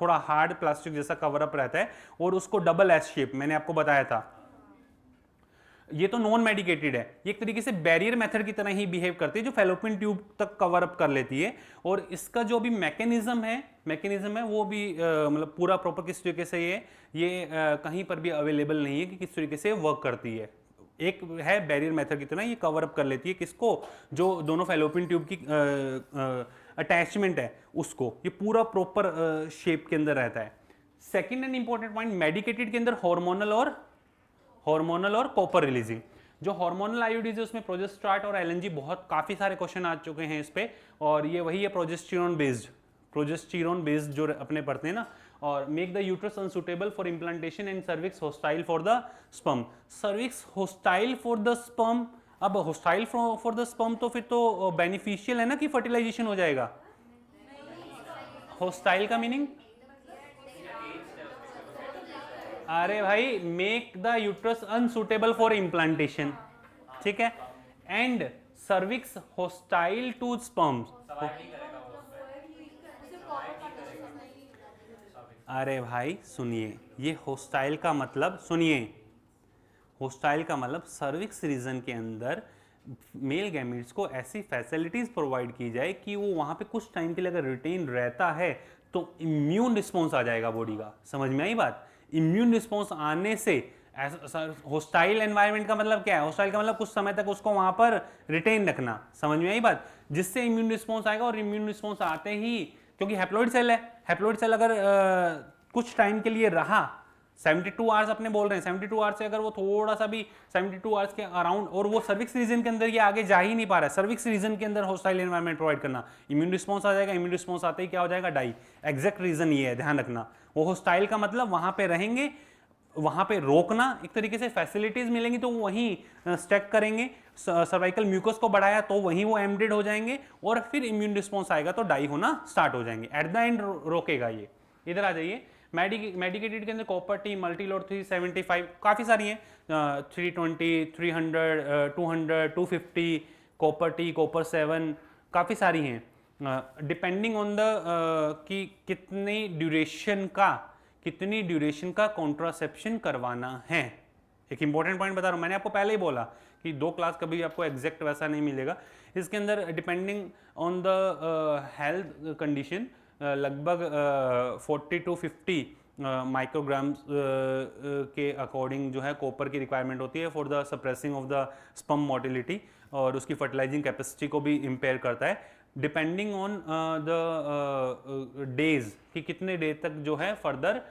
थोड़ा हार्ड प्लास्टिक जैसा कवर अप रहता है, और उसको डबल एस शेप मैंने आपको बताया था। ये तो नॉन मेडिकेटेड है, ये एक तरीके से बैरियर मेथड की तरह ही बिहेव करती है, जो फैलोपियन ट्यूब तक कवर अप कर लेती है, और इसका जो भी मैकेनिज्म है वो भी मतलब पूरा प्रॉपर किस तरीके से ये कहीं पर भी अवेलेबल नहीं है कि किस तरीके से वर्क करती है। एक है बैरियर मेथड की तरह, ये कवर अप कर लेती है किसको, जो दोनों फैलोपियन ट्यूब की अटैचमेंट है उसको, ये पूरा प्रॉपर शेप के अंदर रहता है। Second and important point, medicated के अंदर हार्मोनल और कॉपर रिलीजिंग। जो हार्मोनल आईयूडीज है उसमें प्रोजेस्ट्राट और एलएनजी, बहुत काफ़ी सारे क्वेश्चन आ चुके हैं इस पे, और ये वही है प्रोजेस्टेरोन बेस्ड जो अपने पढ़ते हैं ना, और make the uterus unsuitable for implantation and cervix hostile for the sperm. Cervix hostile for the sperm, अब होस्टाइल फॉर द स्पर्म तो फिर तो बेनिफिशियल है ना कि फर्टिलाइजेशन हो जाएगा, होस्टाइल का मीनिंग, अरे भाई make the uterus unsuitable for implantation, ठीक है। And cervix hostile to sperms, अरे भाई सुनिए, ये होस्टाइल का मतलब सुनिए, होस्टाइल का मतलब सर्विक्स रीजन के अंदर मेल गैमेट्स को ऐसी फैसिलिटीज प्रोवाइड की जाए कि वो वहां पे कुछ टाइम के लिए अगर रिटेन रहता है तो इम्यून रिस्पॉन्स आ जाएगा बॉडी का। समझ में आई बात? इम्यून रिस्पॉन्स आने से, होस्टाइल एनवायरनमेंट का मतलब क्या है? होस्टाइल का मतलब कुछ समय तक उसको वहां पर रिटेन रखना। समझ में आई बात? जिससे इम्यून रिस्पॉन्स आएगा, और इम्यून रिस्पॉन्स आते ही, क्योंकि हैप्लॉइड सेल है, हैप्लॉइड सेल अगर कुछ टाइम के लिए रहा, 72 आवर्स अपने बोल रहे हैं, 72 आवर्स से अगर वो थोड़ा सा भी 72 आवर्स के अराउंड, और वो सर्विक्स रीजन के अंदर ये आगे जा ही नहीं पा रहा है, सर्विक्स रीजन के अंदर होस्टाइल एनवायरनमेंट प्रोवाइड करना, इम्यून रिस्पॉन्स आ जाएगा, इम्यून रिस्पॉन्स आते ही क्या हो जाएगा? डाई। एग्जैक्ट रीजन ये है, ध्यान रखना। वो होस्टाइल का मतलब वहां पे रहेंगे, वहां पे रोकना, एक तरीके से फैसिलिटीज मिलेंगी तो वहीं स्टैक करेंगे, सर्वाइकल म्यूकस को बढ़ाया तो वहीं वो एम्डेड हो जाएंगे, और फिर इम्यून रिस्पॉन्स आएगा तो डाई होना स्टार्ट हो जाएंगे। एट द एंड रोकेगा ये। इधर आ जाइए, मेडिकेटेड के अंदर कॉपर टी, मल्टीलोड 375, काफ़ी सारी हैं, 320, 300, 200, 250, कॉपर टी, कॉपर 7, काफ़ी सारी हैं, डिपेंडिंग ऑन द कि कितनी ड्यूरेशन का कॉन्ट्रासेप्शन करवाना है। एक इंपॉर्टेंट पॉइंट बता रहा हूँ, मैंने आपको पहले ही बोला कि 2 क्लास कभी आपको एग्जैक्ट वैसा नहीं मिलेगा। इसके अंदर depending on the health condition लगभग 40 to 50 माइक्रोग्राम्स के अकॉर्डिंग जो है कॉपर की रिक्वायरमेंट होती है for the suppressing of the sperm motility, और उसकी फर्टिलाइजिंग कैपेसिटी को भी इम्पेयर करता है। डिपेंडिंग ऑन द डेज कि कितने डे तक जो है फर्दर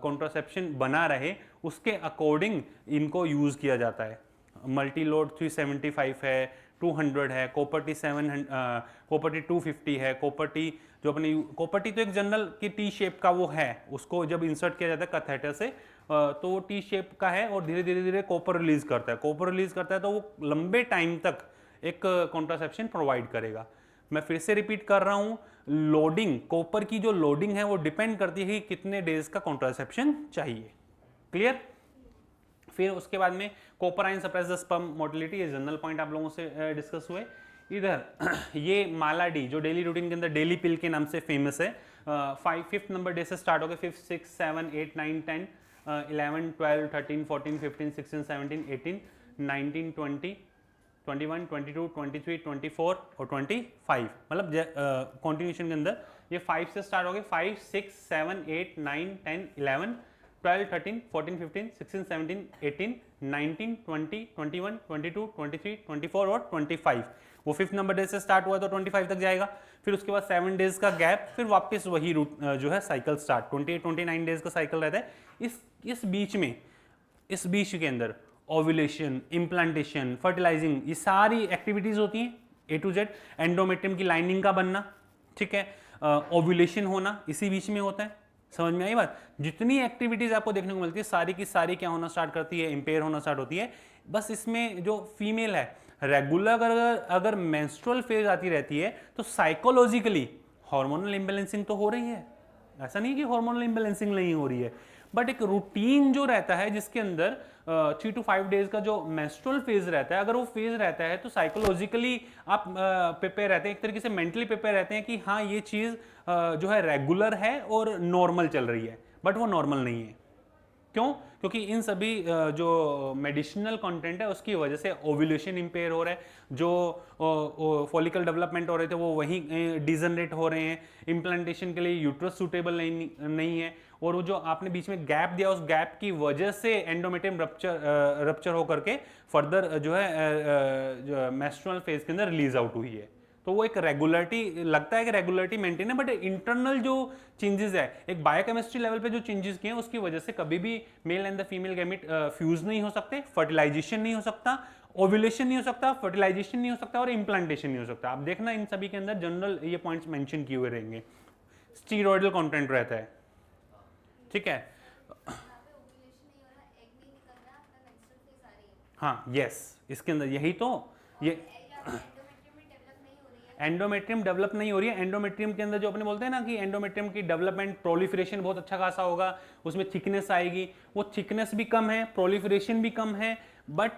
कॉन्ट्रासेप्शन बना रहे, उसके अकॉर्डिंग इनको यूज़ किया जाता है। मल्टी लोड 375 है, 200 है, कॉपर टी 700, कॉपर टी 250 है, कॉपर टी जो अपनी कॉपर टी तो एक जनरल की टी शेप का वो है, उसको जब इंसर्ट किया जाता है कैथेटर से तो वो टी शेप का है, और धीरे धीरे धीरे कॉपर रिलीज करता है, कॉपर रिलीज करता है तो वो लंबे टाइम तक एक कॉन्ट्रासेप्शन प्रोवाइड करेगा। मैं फिर से रिपीट कर रहा हूँ, लोडिंग, कॉपर की जो लोडिंग है वो डिपेंड करती है कि कितने डेज का कॉन्ट्रासेप्शन चाहिए। क्लियर? फिर उसके बाद में copper ion suppress the sperm motility, ये जनरल पॉइंट आप लोगों से डिस्कस हुए। इधर ये मालाडी जो डेली रूटीन के अंदर डेली पिल के नाम से फेमस है, 5th नंबर डे से स्टार्ट हो गए, 5th, 6th, 7, 8, 9, 10, 11, 12, 13, 14, 15, 16, 17, 18, 19, 20, 21, 22, 23, 24 और 25, मतलब कॉन्टिन्यूशन के अंदर ये 5 से स्टार्ट हो गए, 5, 6, 7, 8, 9, 10, 11, 12, 13, 14, 15, 16, 17, 18, 19, 20, 21, 22, 23, 24 और 25। वो 5th नंबर डे से स्टार्ट हुआ तो 25 तक जाएगा, फिर उसके बाद 7 डेज का गैप, फिर वापस वही रूट जो है साइकिल स्टार्ट, 28, 29 डेज का साइकिल रहता है। इस बीच के अंदर ओव्यूलेशन, इम्प्लांटेशन, फर्टिलाइजिंग, ये सारी एक्टिविटीज होती हैं A to Z। एंडोमेट्रियम की लाइनिंग का बनना, ठीक है, ओव्यूलेशन होना इसी बीच में होता है। समझ में आई बात? जितनी एक्टिविटीज आपको देखने को मिलती है सारी की सारी क्या होना स्टार्ट करती है? इंपेयर होना स्टार्ट होती है। बस इसमें जो फीमेल है रेगुलर अगर मेंस्ट्रुअल फेज आती रहती है तो साइकोलॉजिकली हार्मोनल इम्बैलेंसिंग तो हो रही है, ऐसा नहीं कि हार्मोनल इम्बैलेंसिंग नहीं हो रही है, बट एक रूटीन जो रहता है जिसके अंदर 3 to 5 डेज का जो मेंस्ट्रुअल फेज रहता है, अगर वो फेज रहता है तो साइकोलॉजिकली आप प्रिपेयर रहते हैं, एक तरीके से मेंटली प्रिपेयर रहते हैं कि हाँ ये चीज़ जो है रेगुलर है और नॉर्मल चल रही है, बट वो नॉर्मल नहीं है। क्यों? क्योंकि इन सभी जो मेडिसिनल कंटेंट है उसकी वजह से ओव्यूलेशन इंपेयर हो रहा है, जो फॉलिकल डेवलपमेंट हो रहे थे वो वहीं डिजनरेट हो रहे हैं, इम्प्लांटेशन के लिए यूट्रस सूटेबल नहीं है, और वो जो आपने बीच में गैप दिया उस गैप की वजह से एंडोमेट्रियम रप्चर होकर के फर्दर जो है मेंस्ट्रुअल फेज के अंदर रिलीज आउट हुई है। तो वो एक रेगुलरिटी लगता है कि रेगुलरिटी मेंटेन है, बट इंटरनल जो चेंजेस है, एक बायोकेमिस्ट्री लेवल पे जो चेंजेस किए हैं उसकी वजह से कभी भी mail and the female gamete fuse नहीं हो सकते, फर्टिलाइजेशन नहीं हो सकता, ओव्यूलेशन नहीं हो सकता, फर्टिलाइजेशन नहीं हो सकता और इम्प्लांटेशन नहीं हो सकता। आप देखना इन सभी के अंदर जनरल ये पॉइंट्स मेंशन किए हुए रहेंगे। स्टीरॉयडल कंटेंट रहता है, ठीक है। हाँ यस, इसके अंदर यही तो ये एंडोमेट्रियम डेवलप नहीं हो रही है। एंडोमेट्रियम के अंदर जो अपने बोलते हैं ना कि एंडोमेट्रियम की डेवलपमेंट प्रोलिफरेशन बहुत अच्छा खासा होगा, उसमें थिकनेस आएगी, वो थिकनेस भी कम है, प्रोलिफरेशन भी कम है, बट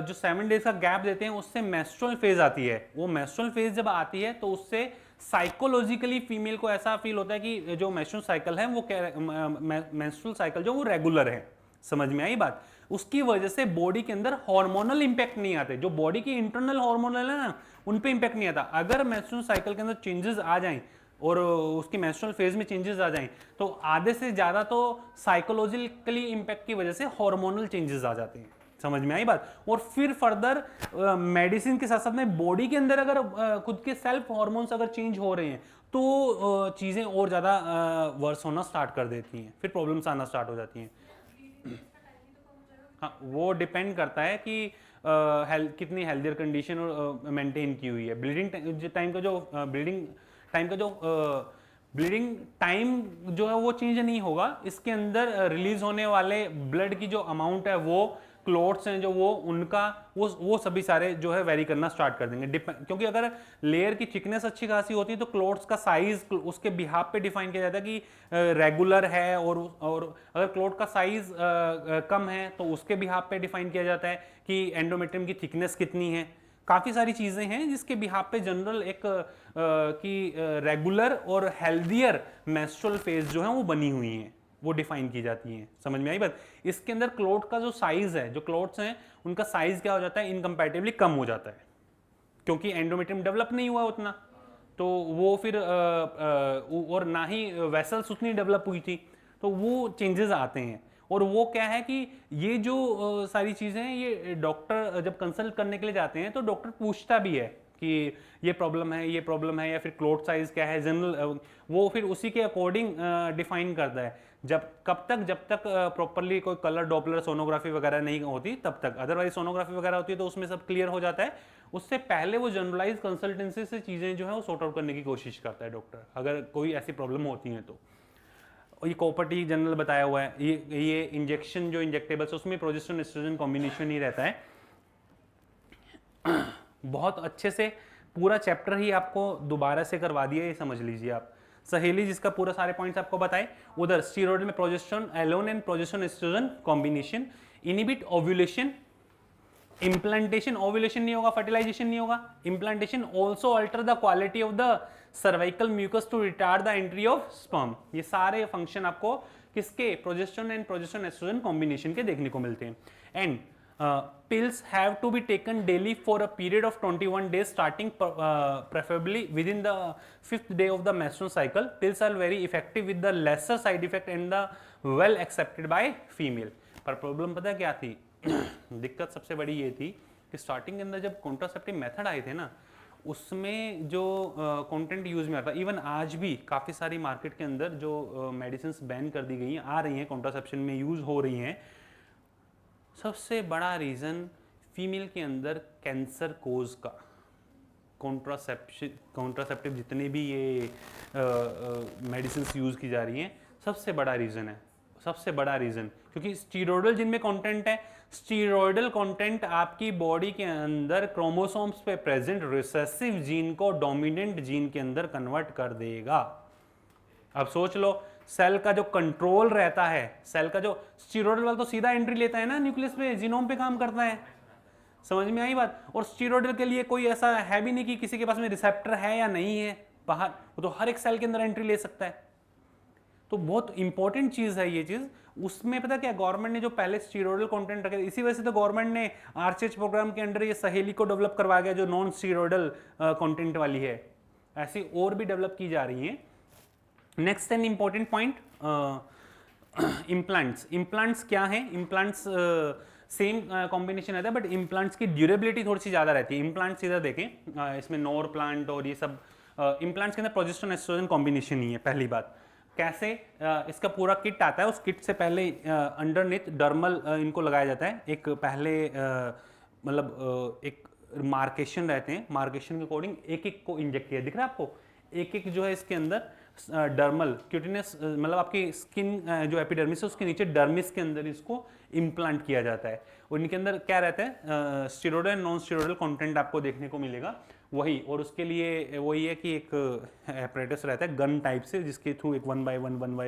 जो 7 डेज का गैप देते हैं उससे मेंस्ट्रुअल फेज आती है। वो मेंस्ट्रुअल फेज जब आती है तो उससे साइकोलॉजिकली फीमेल को ऐसा फील होता है कि जो मेंस्ट्रुअल साइकिल है वो मेंस्ट्रुअल साइकिल जो वो रेगुलर है। समझ में आई बात? उसकी वजह से बॉडी के अंदर हार्मोनल इंपैक्ट नहीं आते, जो बॉडी की इंटरनल हार्मोनल है ना उन पे इंपैक्ट नहीं आता। अगर मेंस्ट्रुअल साइकिल के अंदर चेंजेस आ जाएं और उसकी मेंस्ट्रुअल फेज में चेंजेस आ जाएं तो आधे से ज्यादा तो साइकोलॉजिकली इंपैक्ट की वजह से हार्मोनल चेंजेस आ जाते हैं। समझ में आई बात? और फिर फर्दर मेडिसिन के साथ साथ में बॉडी के अंदर अगर खुद के सेल्फ हार्मोन्स अगर चेंज हो रहे हैं तो चीजें और ज्यादा वर्स होना स्टार्ट कर देती हैं, फिर प्रॉब्लम्स आना स्टार्ट हो जाती हैं। हाँ, वो डिपेंड करता है कि कितनी हेल्दियर कंडीशन मेंटेन की हुई है। ब्लीडिंग टाइम का जो ब्लीडिंग टाइम जो है वो चेंज नहीं होगा। इसके अंदर रिलीज होने वाले ब्लड की जो अमाउंट है, वो क्लोट्स हैं जो वो उनका वो सभी सारे जो है वेरी करना स्टार्ट कर देंगे। क्योंकि अगर लेयर की थिकनेस अच्छी खासी होती है तो क्लोट्स का साइज उसके बिहाफ पे डिफाइन किया जाता है कि रेगुलर है, और अगर क्लोट का साइज कम है तो उसके बिहाफ पे डिफाइन किया जाता है कि एंडोमेट्रियम की थिकनेस कितनी है। काफ़ी सारी चीज़ें हैं जिसके बिहाफ पे जनरल एक कि रेगुलर और हेल्दियर मेंस्ट्रुअल फेज जो है वो बनी हुई हैं, वो डिफाइन की जाती हैं। समझ में आई बात? इसके अंदर क्लोट का जो साइज है, जो क्लोट्स हैं उनका साइज क्या हो जाता है, इनकम्पैटिबली कम हो जाता है, क्योंकि एंडोमेट्रियम डेवलप नहीं हुआ उतना, तो वो फिर और ना ही वेसल्स उतनी डेवलप हुई थी, तो वो चेंजेस आते हैं। और वो क्या है कि ये जो सारी चीज़ें हैं ये डॉक्टर जब कंसल्ट करने के लिए जाते हैं तो डॉक्टर पूछता भी है कि ये प्रॉब्लम है, ये प्रॉब्लम है, या फिर क्लोट साइज क्या है जनरल, वो फिर उसी के अकॉर्डिंग डिफाइन करता है। जब तक प्रॉपरली कोई कलर डॉपलर सोनोग्राफी वगैरह नहीं होती तब तक, अदरवाइज सोनोग्राफी वगैरह होती है तो उसमें सब क्लियर हो जाता है। उससे पहले वो जनरलाइज कंसल्टेंसी से चीज़ें जो है वो सॉर्ट आउट करने की कोशिश करता है डॉक्टर, अगर कोई ऐसी प्रॉब्लम होती है तो। ये कॉपर टी जनरल बताया हुआ है, ये इंजेक्शन जो इंजेक्टेबल्स उसमें प्रोजेस्टेरोन एस्ट्रोजन कॉम्बिनेशन ही रहता है। बहुत अच्छे से पूरा चैप्टर ही आपको दोबारा से करवा दिया, ये समझ लीजिए आप। सहेली जिसका पूरा सारे पॉइंट्स आपको बताए, उधर स्टीरॉयड में progesterone alone and progesterone oestrogen combination inhibit ovulation, implantation, ovulation नहीं होगा, फर्टिलाइजेशन नहीं होगा, implantation also alter the quality of the cervical mucus to retard the entry of sperm. ये सारे फंक्शन आपको किसके, progesterone and progesterone oestrogen combination के देखने को मिलते हैं। And pills have to be taken daily for a period of 21 days starting preferably within the 5th day of the menstrual cycle. Pills are very effective with the lesser side effect and the well accepted by female. पर problem पता है क्या थी? दिक्कत सबसे बड़ी ये थी कि स्टार्टिंग के अंदर जब कॉन्ट्रासेप्टिव मेथड आए थे ना, उसमें जो कंटेंट यूज में आता, इवन आज भी काफ़ी सारी मार्केट के अंदर जो मेडिसिन बैन कर दी गई हैं, आ रही हैं, कॉन्ट्रासेप्शन में यूज हो रही हैं, सबसे बड़ा रीज़न फीमेल के अंदर कैंसर कोज का कॉन्ट्रासेप्टिव जितने भी ये मेडिसिन यूज़ की जा रही हैं, सबसे बड़ा रीज़न है, सबसे बड़ा रीज़न, क्योंकि स्टीरॉयडल जिनमें कंटेंट है, स्टीरॉयडल कंटेंट आपकी बॉडी के अंदर क्रोमोसोम्स पे प्रेजेंट रिसेसिव जीन को डोमिनेंट जीन के अंदर कन्वर्ट कर देगा। अब सोच लो, सेल का जो कंट्रोल रहता है, सेल का जो स्टीरॉयडल वाला तो सीधा एंट्री लेता है ना न्यूक्लियस पे, जीनोम पे काम करता है। समझ में आई बात? और स्टीरॉयडल के लिए कोई ऐसा है भी नहीं कि किसी के पास में रिसेप्टर है या नहीं है बाहर, वो तो हर एक सेल के अंदर एंट्री ले सकता है। तो बहुत इंपॉर्टेंट चीज है ये चीज। उसमें पता क्या, गवर्नमेंट ने जो पहले स्टीरॉयडल कंटेंट रखे, इसी वजह से तो गवर्नमेंट ने आरसीएच प्रोग्राम के अंडर ये सहेली को डेवलप करवा गया जो नॉन स्टीरॉयडल कंटेंट वाली है। ऐसी और भी डेवलप की जा रही है। Next and important point, implants. Implants क्या है? इम्प्लांट्स सेम कॉम्बिनेशन रहता है, बट इम्प्लांट्स की ड्यूरेबिलिटी थोड़ी सी ज़्यादा रहती है। इम्प्लांट्स इधर देखें, इसमें नोर प्लांट और ये सब इम्प्लांट्स के अंदर प्रोजेस्टेरोन एस्ट्रोजन कॉम्बिनेशन ही है। पहली बात, कैसे इसका पूरा किट आता है, उस किट से पहले अंडरनीथ डर्मल इनको लगाया जाता है। एक पहले मतलब एक मार्केशन रहते हैं, मार्केशन के अकॉर्डिंग एक एक को इंजेक्ट किया, दिख रहा है आपको, एक एक जो है इसके अंदर डर्मल क्यूटिनस मतलब आपकी स्किन जो एपिडर्मिस है उसके नीचे डर्मिस के अंदर इसको इम्प्लांट किया जाता है। और इनके अंदर क्या रहता है, steroidal and non steroidal content आपको देखने को मिलेगा वही। और उसके लिए वही है कि एक एपरेटस रहता है गन टाइप से, जिसके थ्रू एक 1 बाय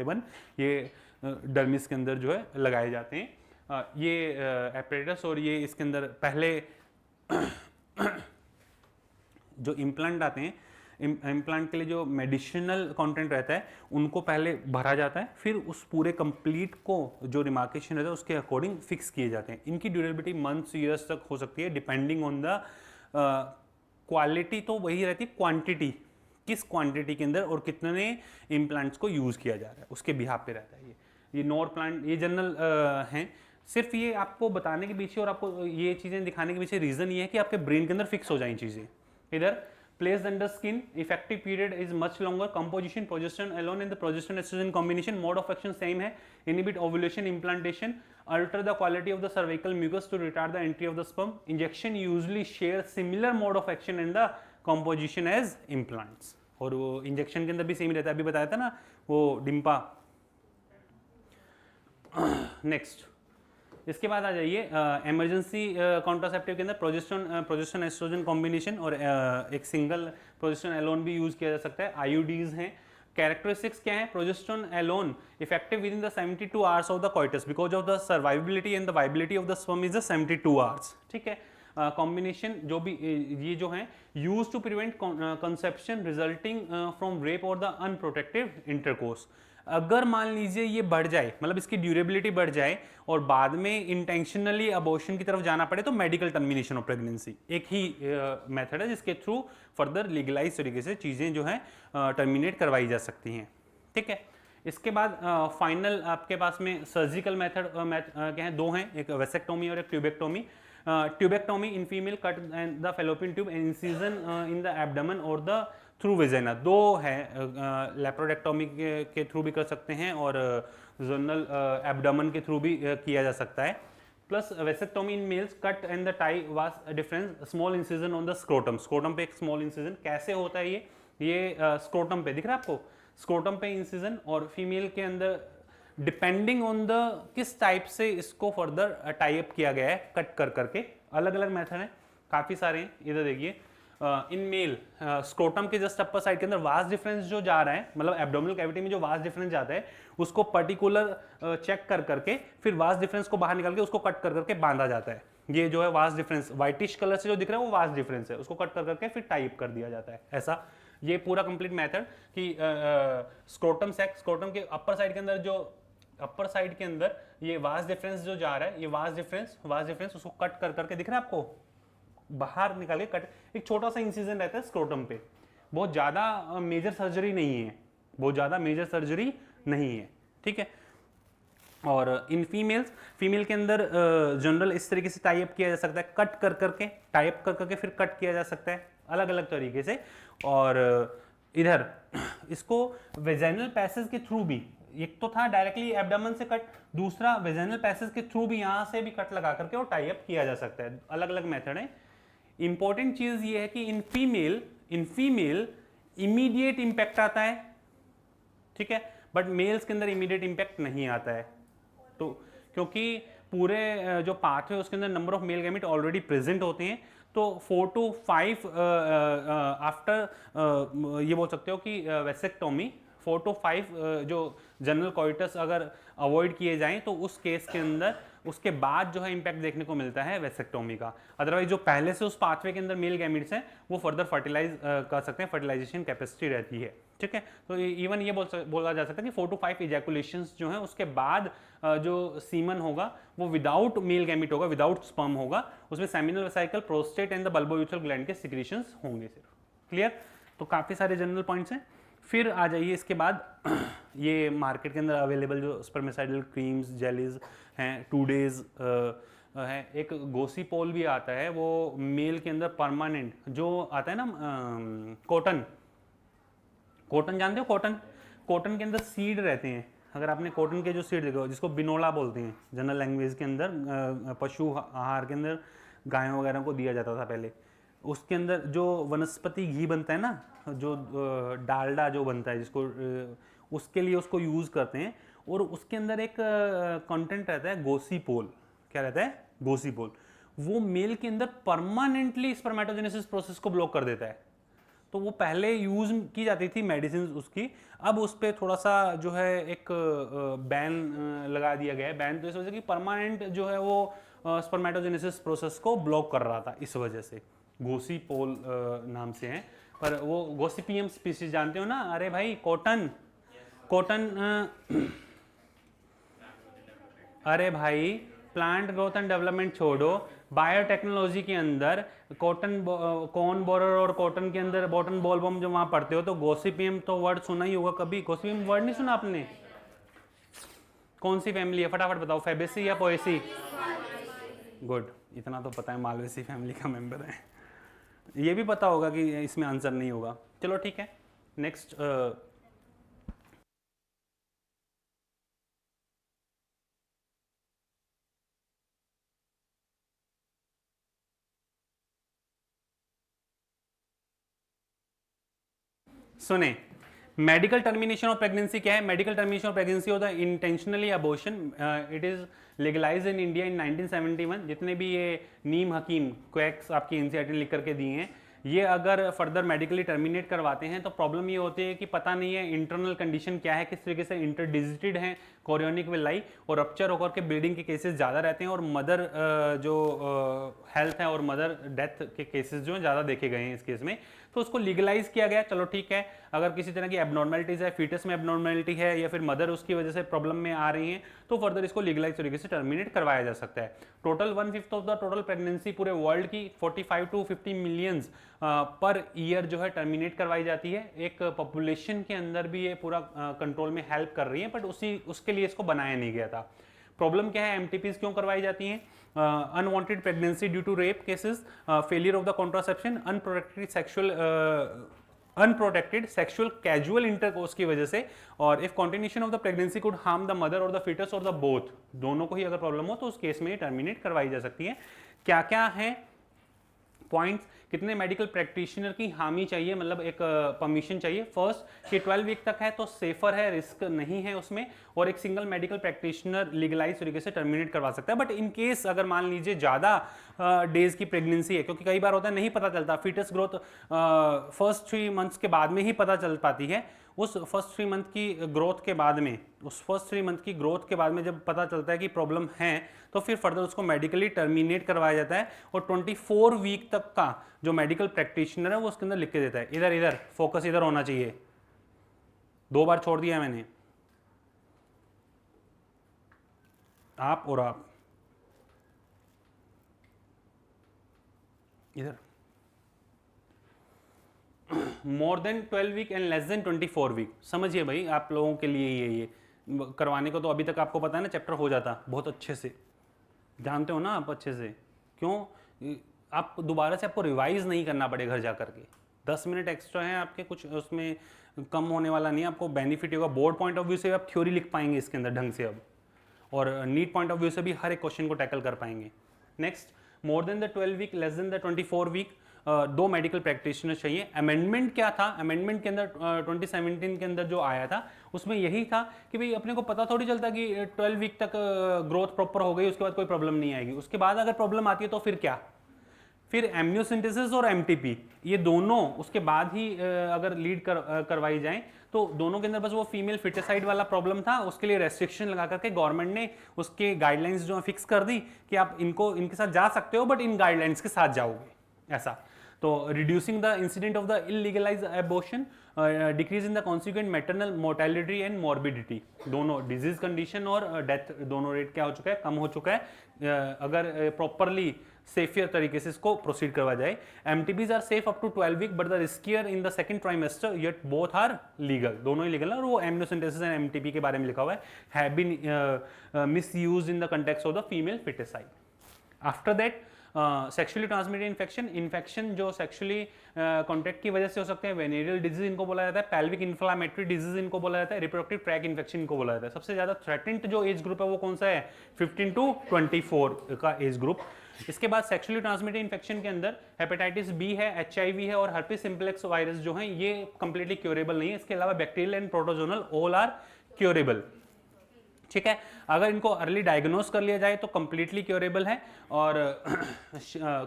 1 ये डर्मिस के अंदर जो है लगाए जाते हैं ये एपरेटस। और ये इसके अंदर पहले जो इम्प्लांट आते हैं, इम्प्लांट के लिए जो मेडिसिनल कंटेंट रहता है उनको पहले भरा जाता है, फिर उस पूरे कंप्लीट को जो रिमार्केशन रहता है उसके अकॉर्डिंग फिक्स किए जाते हैं। इनकी ड्यूरेबिलिटी मंथ्स ईयर्स तक हो सकती है डिपेंडिंग ऑन द क्वालिटी। तो वही रहती है क्वांटिटी, किस क्वांटिटी के अंदर और कितने इम्प्लांट्स को यूज़ किया जा रहा है उसके बिहाफ पे रहता है। ये नॉर प्लांट ये जनरल हैं। सिर्फ ये आपको बताने के पीछे और आपको ये चीज़ें दिखाने के पीछे रीज़न ये है कि आपके ब्रेन के अंदर फिक्स हो जाए चीज़ें। इधर placed under skin, effective period is much longer, composition progesterone alone and the progesterone estrogen combination, mode of action same है, inhibit ovulation, implantation, alter the quality of the cervical mucus to retard the entry of the sperm, injection usually share similar mode of action and the composition as implants। और वो injection के अंदर भी same रहता है, अभी बताया था ना वो डिम्पा। नेक्स्ट इसके बाद आ जाइए इमरजेंसी कॉन्ट्रासेप्टिव के अंदर प्रोजेस्टेरोन एस्ट्रोजन कॉम्बिनेशन और एक सिंगल प्रोजेस्टेरोन एलोन भी यूज किया जा सकता है। आईयूडीज हैं। कैरेक्टरिस्टिक्स क्या है, progesterone alone effective within the 72 hours of the coitus because of the survivability and the viability of the sperm is the 72 hours. ठीक है। कॉम्बिनेशन जो भी ये जो है use to prevent conception resulting from rape और the unprotective intercourse. अगर मान लीजिए ये बढ़ जाए, मतलब इसकी ड्यूरेबिलिटी बढ़ जाए और बाद में इंटेंशनली अबॉर्शन की तरफ जाना पड़े तो मेडिकल टर्मिनेशन ऑफ प्रेगनेंसी एक ही मेथड है जिसके थ्रू फर्दर लीगलाइज तरीके से चीज़ें जो है टर्मिनेट करवाई जा सकती हैं। ठीक है। इसके बाद फाइनल आपके पास में सर्जिकल मेथड क्या है, दो हैं, एक वेसेक्टोमी और एक tubectomy. Tubectomy in female cut the fallopian tube incision in the abdomen और द थ्रू वेजाइना। दो है, लेप्रोडेक्टोमी के थ्रू भी कर सकते हैं और जोनल एब्डोमेन के थ्रू भी किया जा सकता है। Plus vasectomy in males cut and the tie vas deferens small incision on the scrotum. Scrotum पे एक स्मॉल इंसिजन कैसे होता है ये स्क्रोटम पे दिख रहा है आपको, स्क्रोटम पे इंसिजन। और फीमेल के अंदर डिपेंडिंग ऑन द किस टाइप से इसको फर्दर टाई अप किया गया है कट कर करके, अलग अलग मेथड हैं, काफ़ी सारे हैं। इधर देखिए इन मेल स्क्रोटम के जस्ट अपर साइड के अंदर वास्ट डिफरेंस जो जा रहा है, मतलब एब्डोमिनल कैविटी में जो वास्ट डिफरेंस जाता है उसको पर्टिकुलर चेक कर करके फिर वास्ट डिफरेंस को बाहर निकाल के उसको कट कर करके बांधा जाता है। ये जो है वास्ट डिफरेंस व्हाइटिश कलर से जो दिख रहा है वो वास्ट डिफरेंस है, उसको कट कर करके फिर टाइप कर दिया जाता है। ऐसा ये पूरा कंप्लीट मेथड कि स्क्रोटम सेक, स्क्रोटम के अपर साइड के अंदर जो अपर साइड के अंदर ये वास्ट डिफरेंस जो जा रहा है, ये वास्ट डिफरेंस उसको कट कर करके दिख रहा है आपको, बाहर निकाल के कट। एक छोटा सा इंसिजन रहता है स्क्रोटम पे, बहुत ज्यादा मेजर सर्जरी नहीं है, बहुत ज्यादा मेजर सर्जरी नहीं है। ठीक है। और इन फीमेल के अंदर जनरल इस तरीके से टाई अप किया जा सकता है, कट कर करके टाई अप कर करके फिर कट किया जा सकता है अलग अलग तरीके से। और इधर इसको वेजाइनल पैसेज के थ्रू भी, एक तो था डायरेक्टली एब्डोमेन से कट, दूसरा वेजाइनल पैसेज के थ्रू भी यहां से भी कट लगा करके और टाई अप किया जा सकता है। अलग अलग मेथड है। इंपॉर्टेंट चीज ये है कि इन फीमेल इमीडिएट इंपैक्ट आता है, ठीक है, बट मेल्स के अंदर इमीडिएट इंपैक्ट नहीं आता है। तो क्योंकि पूरे जो पाथ है उसके अंदर number of male gamete already present होते हैं, तो 4 to 5 आफ्टर ये बोल सकते हो कि वेसेक्टोमी 4 to 5 जो जनरल कॉइटस अगर अवॉइड किए जाएं तो उस केस के अंदर उसके बाद जो है इंपैक्ट देखने को मिलता है वेसेक्टोमी का। अदरवाइज जो पहले से उस पाथवे के अंदर मेल गैमेट्स हैं वो फर्दर फर्टिलाइज कर सकते हैं, फर्टिलाइजेशन कैपेसिटी रहती है। ठीक है। तो इवन ये बोला जा सकता है कि 4 to 5 इजैकुलेशंस जो है उसके बाद जो सीमन होगा वो विदाउट मेल गैमेट होगा, विदाउट स्पर्म होगा, उसमें seminal vesicle, prostate and the bulbourethral gland के सिक्रीशंस होंगे सिर्फ। क्लियर। तो काफी सारे जनरल पॉइंट्स हैं। फिर आ जाइए इसके बाद ये मार्केट के अंदर अवेलेबल जो स्पर्मिसाइडल क्रीम्स जेलीज हैं 2 days है। एक गोसीपोल भी आता है, वो मेल के अंदर परमानेंट जो आता है ना, कॉटन जानते हो, कॉटन के अंदर सीड रहते हैं। अगर आपने कॉटन के जो सीड देखो जिसको बिनोला बोलते हैं जनरल लैंग्वेज के अंदर, पशु आहार के अंदर गायों वगैरह को दिया जाता था पहले, उसके अंदर जो वनस्पति घी बनता है ना, जो डालडा जो बनता है जिसको उसके लिए उसको यूज़ करते हैं, और उसके अंदर एक कंटेंट रहता है गोसीपोल। क्या रहता है? गोसीपोल। वो मेल के अंदर परमानेंटली स्पर्मेटोजेनेसिस प्रोसेस को ब्लॉक कर देता है। तो वो पहले यूज की जाती थी मेडिसिन उसकी, अब उस पर थोड़ा सा जो है एक बैन लगा दिया गया है। बैन तो इस वजह से कि परमानेंट जो है वो स्पर्मेटोजेनेसिस प्रोसेस को ब्लॉक कर रहा था, इस वजह से गोसीपोल नाम से है। पर वो गोसिपियम स्पीशीज जानते हो ना? अरे भाई कॉटन, कॉटन अरे भाई प्लांट ग्रोथ एंड डेवलपमेंट छोड़ो, बायोटेक्नोलॉजी के अंदर कॉटन कॉर्न बोरर और कॉटन के अंदर बॉटन बॉल बम जो वहां पढ़ते हो, तो गोसिपियम तो वर्ड सुना ही होगा कभी। गोसिपियम वर्ड नहीं सुना आपने? कौन सी फैमिली है फटाफट बताओ, फेबेसी या पोएसी? गुड, इतना तो पता है, मालवेसी फैमिली का मेंबर है। ये भी पता होगा कि इसमें आंसर नहीं होगा। चलो ठीक है, नेक्स्ट। सुने, मेडिकल टर्मिनेशन ऑफ प्रेगनेंसी क्या है? मेडिकल टर्मिनेशन ऑफ प्रेगनेंसी होता है intentionally abortion. It is legalise in India in 1971। जितने भी ये नीम हकीम क्वैक्स आपकी एनसीईआरटी लिख करके दिए हैं, ये अगर फर्दर मेडिकली टर्मिनेट करवाते हैं तो प्रॉब्लम ये होती है कि पता नहीं है इंटरनल कंडीशन क्या है, किस तरीके से इंटरडिजिटेड है कोरियोनिक विलाई, और रप्चर होकर के ब्लीडिंग के केसेस ज़्यादा रहते हैं, और मदर जो हेल्थ है और मदर डेथ के केसेस जो हैं ज़्यादा देखे गए हैं इस केस में। तो उसको लीगलाइज किया गया। चलो ठीक है, अगर किसी तरह की एबनॉर्मेलिटीज है, फीटस में एबनॉर्मेलिटी है या फिर मदर उसकी वजह से प्रॉब्लम में आ रही है, तो फर्दर इसको लीगलाइज तरीके से टर्मिनेट करवाया जा सकता है। Total 1/5 of the total pregnancy पूरे वर्ल्ड की 45 to 50 मिलियंस पर ईयर जो है टर्मिनेट करवाई जाती है। एक पॉपुलेशन के अंदर भी ये पूरा कंट्रोल में हेल्प कर रही है, बट उसके लिए इसको बनाया नहीं गया था। प्रॉब्लम क्या है? एमटीपीज क्यों करवाई जाती हैं? Unwanted pregnancy due to rape cases, failure of the contraception, unprotected sexual casual intercourse की वजह से, और if continuation of the pregnancy could harm the mother और द फीटस और द बोथ, दोनों को ही अगर प्रॉब्लम हो तो उस केस में टर्मिनेट करवाई जा सकती है। क्या क्या है पॉइंट्स? कितने मेडिकल प्रैक्टिशनर की हामी चाहिए, मतलब एक परमिशन चाहिए। फर्स्ट कि 12 वीक तक है तो सेफर है, रिस्क नहीं है उसमें, और एक सिंगल मेडिकल प्रैक्टिशनर लीगलाइज तरीके से टर्मिनेट करवा सकता है। बट इन केस अगर मान लीजिए ज़्यादा डेज की प्रेगनेंसी है, क्योंकि कई बार होता है नहीं पता चलता, फीटस ग्रोथ फर्स्ट 3 मंथ्स के बाद में ही पता चल पाती है, उस फर्स्ट 3 मंथ की ग्रोथ के बाद में, उस फर्स्ट 3 मंथ की ग्रोथ के बाद में जब पता चलता है कि प्रॉब्लम है, तो फिर फर्दर उसको मेडिकली टर्मिनेट करवाया जाता है, और 24 वीक तक का जो मेडिकल प्रैक्टिशनर है वो उसके अंदर लिख के देता है। इधर इधर फोकस इधर होना चाहिए, 2 बार छोड़ दिया मैंने, आप और आप इधर। More than 12 week and less than 24 week, समझिए भाई आप लोगों के लिए ये करवाने को तो अभी तक आपको पता है ना, चैप्टर हो जाता बहुत अच्छे से, जानते हो ना आप अच्छे से। क्यों? आप दोबारा से आपको रिवाइज नहीं करना पड़े घर जा करके, 10 मिनट एक्स्ट्रा है आपके, कुछ उसमें कम होने वाला नहीं है, आपको बेनिफिट होगा। बोर्ड पॉइंट ऑफ व्यू से आप थ्योरी लिख पाएंगे इसके अंदर ढंग से अब, और नीट पॉइंट ऑफ व्यू से भी हर एक क्वेश्चन को टैकल कर पाएंगे। Next, more than the 12 week less than the 24 week, 2 medical practitioner चाहिए। अमेंडमेंट क्या था? अमेंडमेंट के अंदर 2017 के अंदर जो आया था उसमें यही था कि भाई अपने को पता थोड़ी चलता कि 12 वीक तक ग्रोथ प्रॉपर हो गई उसके बाद कोई प्रॉब्लम नहीं आएगी, उसके बाद अगर प्रॉब्लम आती है तो फिर क्या? फिर एम्नियोसिंथेसिस और एमटीपी ये दोनों उसके बाद ही अगर लीड करवाई जाएं, तो दोनों के अंदर बस वो फीमेल फिटिसाइड वाला प्रॉब्लम था, उसके लिए रेस्ट्रिक्शन लगा करके गवर्नमेंट ने उसके गाइडलाइंस जो फिक्स कर दी कि आप इनके साथ जा सकते हो, बट इन गाइडलाइंस के साथ जाओगे, ऐसा। तो reducing the incident of the illegalise abortion, decrease in the consequent maternal mortality and morbidity, दोनों डिजीज कंडीशन और डेथ दोनों रेट क्या हो चुका है? कम हो चुका है, अगर प्रॉपरली सेफियर तरीके से इसको प्रोसीड करवा जाए। MTBs are safe up to 12 week but the riskier in the second trimester, yet both are legal, दोनों ही लीगल है। और वो एम्नियोसेंटेसिस एंड एमटीपी के बारे में लिखा हुआ है, have been misused in the context of the female foeticide. After that sexually transmitted infection जो सेक्सुअली कॉन्टैक्ट की वजह से हो सकते हैं, वेनेरियल डिजीज इनको बोला जाता है, पेल्विक इन्फ्लामेटरी डिजीज इनको बोला जाता है, रिप्रोडक्टिव ट्रैक इन्फेक्शन इनको बोला जाता है। सबसे ज्यादा थ्रेटेंड जो एज ग्रुप है वो कौन सा है? 15 to 24 का एज ग्रुप। इसके बाद सेक्सुअली ट्रांसमिटेड इन्फेक्शन के अंदर हेपेटाइटिस बी है, HIV है और हर्पिस सिम्प्लेक्स वायरस जो है ये कंप्लीटली क्योरेबल नहीं है। इसके अलावा bacterial and protozoal all are curable. ठीक है, अगर इनको अर्ली डायग्नोस कर लिया जाए तो कंप्लीटली क्योरेबल है। और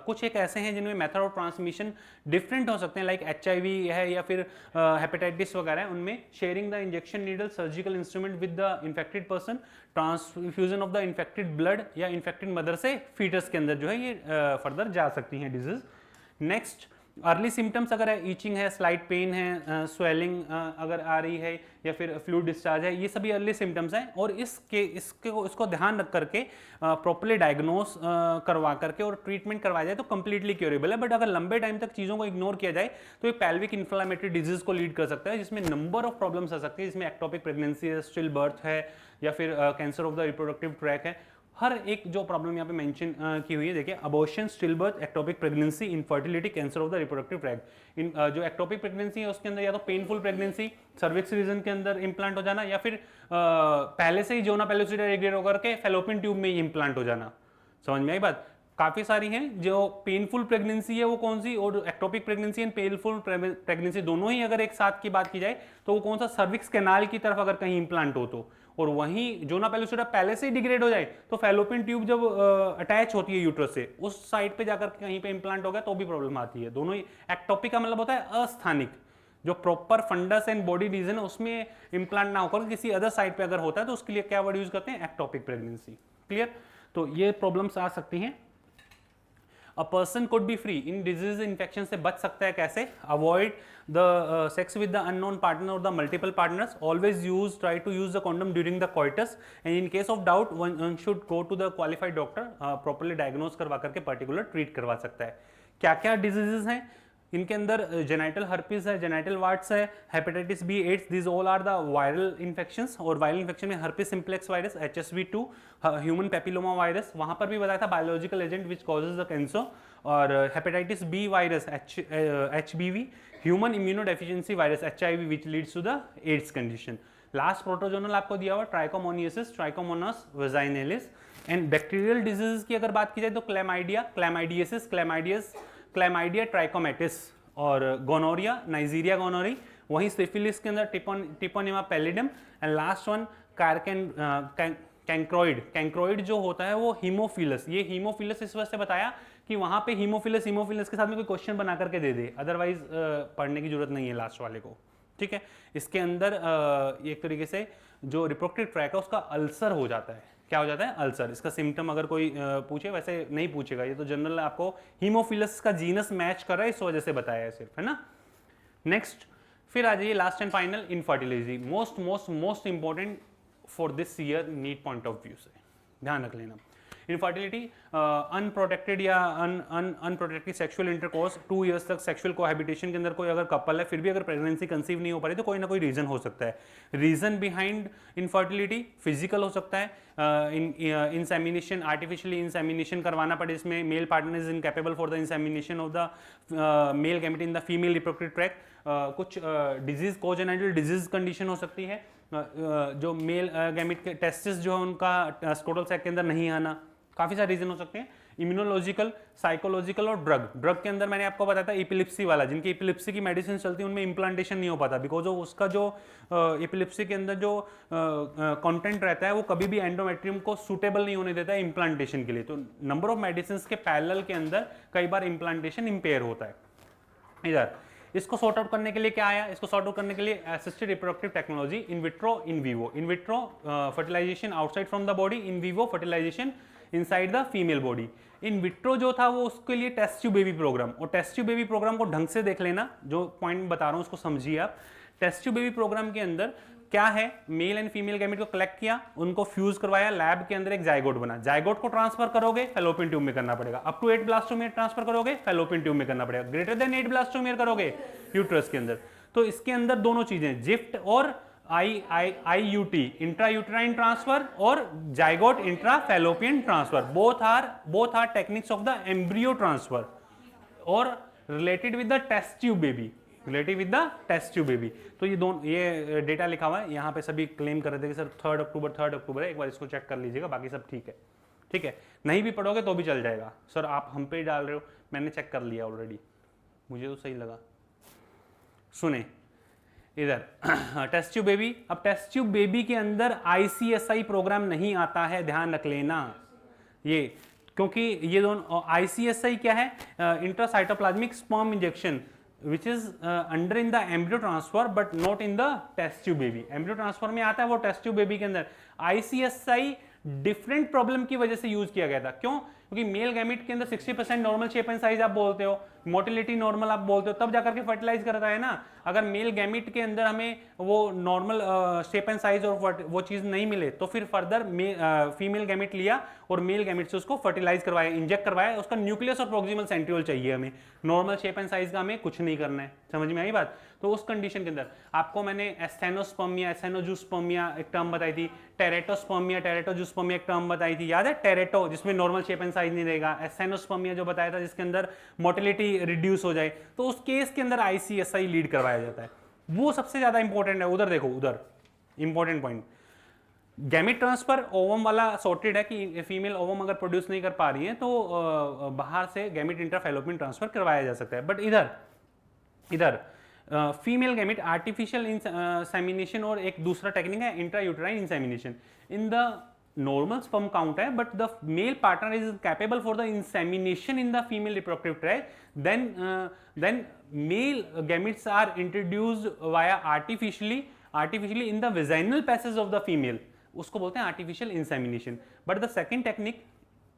कुछ एक ऐसे हैं जिनमें मेथड ऑफ ट्रांसमिशन डिफरेंट हो सकते हैं, लाइक HIV है या फिर हेपेटाइटिस वगैरह है, उनमें sharing the injection needle, surgical instrument with the infected person, transfusion of the infected blood या इन्फेक्टेड मदर से फीटस के अंदर जो है ये फर्दर जा सकती हैं डिजीज। नेक्स्ट, अर्ली सिम्टम्स अगर है, ईचिंग है, स्लाइट पेन है, स्वेलिंग अगर आ रही है या फिर फ्लूइड डिस्चार्ज है, ये सभी अर्ली सिम्टम्स हैं और इसको ध्यान रख करके प्रॉपर्ली डायग्नोस करवा करके और ट्रीटमेंट करवाया जाए तो कंप्लीटली क्योरेबल है। बट अगर लंबे टाइम तक चीज़ों को इग्नोर किया जाए तो ये पेल्विक इन्फ्लेमेटरी डिजीज को लीड कर सकता है, जिसमें नंबर ऑफ प्रॉब्लम्स आ सकती है, जिसमें एक्टोपिक प्रेगनेंसी है, स्टिल बर्थ है या फिर cancer of the reproductive tract है। हर एक जो प्रॉब्लम यहाँ पे मेंशन की हुई है, देखिए, abortion, still birth, ectopic pregnancy, infertility, cancer of the reproductive tract. इन जो एक्टोपिक प्रेगनेंसी है उसके अंदर या तो पेनफुल प्रेगनेंसी, सर्विक्स रीजन के अंदर इंप्लांट हो जाना, या फिर पहले से ही जोना पेलोसिडा रेग्रेड होकर के फेलोपियन ट्यूब में ही इंप्लांट हो जाना। समझ में आई बात? काफी सारी हैं। जो पेनफुल प्रेगनेंसी है वो कौन सी, और ectopic pregnancy and painful pregnancy दोनों ही अगर एक साथ की बात की जाए तो वो कौन सा, सर्विक्स कैनाल की तरफ अगर कहीं इंप्लांट हो तो, और वहीं जोना पेलोसिडा पहले से ही डिग्रेड हो जाए तो फेलोपियन ट्यूब जब अटैच होती है यूट्रस से उस साइड पे जाकर कहीं पे इंप्लांट हो गया तो भी प्रॉब्लम आती है। दोनों ही, एक्टोपिक का मतलब होता है अस्थानिक, जो proper fundus and body region है उसमें इंप्लांट ना होकर किसी अदर साइड पे अगर होता है तो उसके लिए क्या वर्ड यूज करते हैं, एक्टोपिक प्रेगनेंसी। क्लियर? तो ये प्रॉब्लम्स आ सकती हैं। A person could be free in disease infection से बच सकता है कैसे? Avoid the sex with the unknown partner और the multiple partners, always use, try to use the condom during the coitus, and in case of doubt one should go to the qualified doctor, properly diagnose करवा करके particular treat करवा सकता है। क्या क्या diseases हैं इनके अंदर? जेनाइटल हर्पिस है, जेनाइटल वार्ट्स है, hepatitis B, AIDS, this all are the viral infections. और वायरल इन्फेक्शन में herpes simplex virus, HSV2, human papilloma virus, वहां पर भी बताया था biological agent which causes the cancer. और hepatitis B virus, HBV, human immuno deficiency virus, HIV, which leads to the AIDS condition. Last protozoal आपको दिया हुआ trichomoniasis, trichomonas vaginalis. And bacterial disease की अगर बात की जाए तो क्लैमाइडिया, क्लैमाइडियसिस, क्लैमाइडिया ट्राइकोमेटिस, और गोनोरिया, नाइजीरिया गोनोरी। वहीं सिफिलिस के अंदर टिपोनिमा पैलिडम। एंड लास्ट वन कैंक्रोइड जो होता है वो हीमोफिलस। ये हीमोफिलस इस वजह से बताया कि वहां पे हीमोफिलस के साथ में कोई क्वेश्चन बना करके दे दे, अदरवाइज पढ़ने की जरूरत नहीं है लास्ट वाले को। ठीक है, इसके अंदर एक तरीके से जो रिप्रोडक्टिव ट्रैक है उसका अल्सर हो जाता है। क्या हो जाता है? अल्सर। इसका सिम्टम अगर कोई पूछे, वैसे नहीं पूछेगा, ये तो जनरल आपको हीमोफिलस का जीनस मैच कर रहा है इस वजह से बताया है सिर्फ, है ना। नेक्स्ट, फिर आ जाइए last and final, infertility, most important for this year NEET point of view से ध्यान रख लेना। इनफर्टिलिटी, अनप्रोटेक्टेड या अनप्रोटेक्टेड सेक्सुअल इंटरकोर्स, 2 इयर्स तक सेक्सुअल कोहैबिटेशन के अंदर कोई अगर कपल है फिर भी अगर प्रेगनेंसी कंसीव नहीं हो पा रही तो कोई ना कोई रीजन हो सकता है। रीजन बिहाइंड इनफर्टिलिटी फिजिकल हो सकता है, इंसेमिनेशन, आर्टिफिशियली इंसेमिनेशन करवाना पड़े, इसमें mail partner is incapable for the insemination of the male gamete in the female reproductive tract. कुछ डिजीज, कोजेनाइटल डिजीज कंडीशन हो सकती है, जो मेल गैमेट के टेस्टिस जो है उनका स्क्रोटल सैक के अंदर नहीं आना, काफी सारे रीजन हो सकते हैं। इम्यूनोलॉजिकल, साइकोलॉजिकल और ड्रग के अंदर मैंने आपको बताया था एपिलिप्सी वाला, जिनकी एपिलिप्सी की मेडिसिन चलती है उनमें इंप्लांटेशन नहीं हो पाता, बिकॉज उसका जो एपिलिप्सी के अंदर जो कंटेंट रहता है वो कभी भी एंडोमेट्रियम को सूटेबल नहीं होने देता है इंप्लांटेशन के लिए। तो नंबर ऑफ मेडिसिन के पैरेलल के अंदर कई बार इंप्लांटेशन इंपेयर होता है। इधर इसको सॉर्ट आउट करने के लिए क्या आया? इसको सॉर्ट आउट करने के लिए assisted reproductive technology, in vitro, in vivo. In vitro fertilisation outside from the body, in vivo fertilisation inside the female body. In vitro जो था वो उसके लिए टेस्ट ट्यूब बेबी प्रोग्राम, और टेस्ट ट्यूब बेबी प्रोग्राम को ढंग से देख लेना, जो पॉइंट बता रहा हूं उसको समझिए आप। टेस्ट ट्यूब बेबी प्रोग्राम के अंदर क्या है, मेल एंड फीमेल गैमेट को कलेक्ट किया, उनको फ्यूज करवाया, लैब के अंदर एक जाइगोट बना, जाइगोट को ट्रांसफर करोगे फेलोपियन ट्यूब में करना पड़ेगा, अप टू 8 ब्लास्टोमियर ट्रांसफर करोगे फेलोपियन ट्यूब में करना पड़ेगा, ग्रेटर देन 8 ब्लास्टोमियर करोगे यूट्रस के अंदर। तो इसके अंदर दोनों चीजें, जिफ्ट और IUT, इंट्रा यूट्राइन ट्रांसफर, और zygote intra fallopian transfer, both are techniques of the embryo transfer और related with the test tube baby, तो ये दोनों, ये डेटा लिखा हुआ है यहाँ पे, सभी क्लेम कर रहे थे कि सर 3 अक्टूबर है, एक बार इसको चेक कर लीजिएगा, बाकी सब ठीक है। ठीक है, नहीं भी पढ़ोगे तो भी चल जाएगा। सर आप हम पे ही डाल रहे हो, मैंने चेक कर लिया ऑलरेडी, मुझे तो सही लगा। सुने इधर टेस्ट ट्यूब बेबी, अब टेस्ट ट्यूब बेबी के अंदर ICSI प्रोग्राम नहीं आता है, ध्यान रख लेना ये, क्योंकि ये दोनों ICSI क्या है, intracytoplasmic sperm injection which is under in the embryo transfer but not in the test tube baby. Embryo transfer में आता है, वो टेस्ट ट्यूब बेबी के अंदर। ICSI डिफरेंट प्रॉब्लम की वजह से यूज किया गया था। क्यों? क्योंकि मेल गैमिट के अंदर 60% नॉर्मल शेप एंड साइज आप बोलते हो, मोटिलिटी नॉर्मल आप बोलते हो, तब जाकर के फर्टिलाइज करता है ना। अगर मेल गैमिट के अंदर हमें वो नॉर्मल शेप एंड साइज और वो चीज नहीं मिले तो फिर फर्दर फीमेल गैमिट लिया और मेल गैमिट से उसको फर्टिलाइज करवाया, इंजेक्ट करवाया। उसका न्यूक्लियस और प्रोक्सिमल सेंट्रियोल चाहिए हमें, नॉर्मल शेप एंड साइज का हमें कुछ नहीं करना है। समझ में आई बात? तो उस कंडीशन के अंदर आपको मैंने एस्थेनोस्पर्मिया, एस्थेनोजूस्पर्मिया एक टर्म बताई थी, टेरेटोस्पर्मिया, टेरेटोजूस्पर्मिया एक टर्म बताई थी, याद है? टेरेटो जिसमें नॉर्मल शेप एंड साइज नहीं रहेगा, एस्थेनोस्पर्मिया जो बताया था जिसके अंदर मोटिलिटी रिड्यूस हो जाए, तो उस केस के अंदर ICSI लीड करवाया जाता है। वो सबसे ज्यादा इंपॉर्टेंट है। उधर देखो, उधर important point, gamete transfer ovum वाला सॉर्टेड है कि फीमेल ओवम अगर प्रोड्यूस नहीं कर पा रही है तो बाहर से गैमिट इंट्राफैलोपियन ट्रांसफर करवाया जा सकता है। बट इधर फीमेल गैमिट आर्टिफिशियल इंसेमिनेशन और एक दूसरा टेक्निक है intrauterine insemination. In the normal sperm count है but the male partner is capable for the insemination in the female reproductive tract, then male gametes are introduced via artificially in the vaginal passage of the female, उसको बोलते हैं artificial insemination। but the second technique,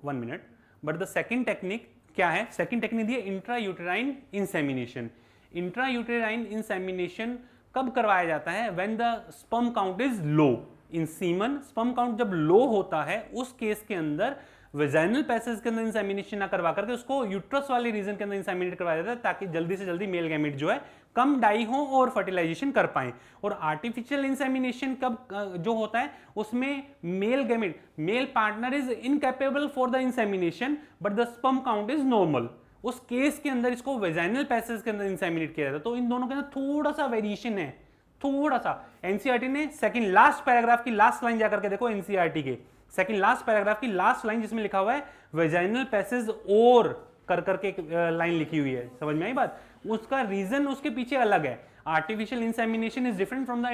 1 minute, but the second technique क्या है? second technique दी है intrauterine insemination। intrauterine insemination कब करवाया जाता है? when the sperm count is low in semen। sperm count जब low होता है उस केस के अंदर वेजाइनल पैसेज के अंदर इंसेमिनेशन ना करवा करके उसको यूट्रस वाले रीजन के अंदर इंसेमिनेट करवाया जाता है ताकि जल्दी से जल्दी मेल गैमेट जो है कम डाई हो और फर्टिलाइजेशन कर पाए। और आर्टिफिशियल इंसेमिनेशन कब जो होता है उसमें male gamete, mail partner is incapable for the insemination but the sperm count is normal, उस केस के अंदर इसको वेजाइनल पैसेज के अंदर इंसेमिनेट किया जाता है। तो इन दोनों के अंदर थोड़ा सा वेरिएशन है, थोड़ा सा। एनसीईआरटी ने सेकंड लास्ट पैराग्राफ की लास्ट लाइन जाकर के देखो, एनसीईआरटी के सेकंड लास्ट पैराग्राफ की लास्ट लाइन जिसमें लिखा हुआ है वेजाइनल पैसेज और कर करके एक लाइन लिखी हुई है। समझ में आई बात? उसका रीजन उसके पीछे अलग है। Artificial insemination is different from the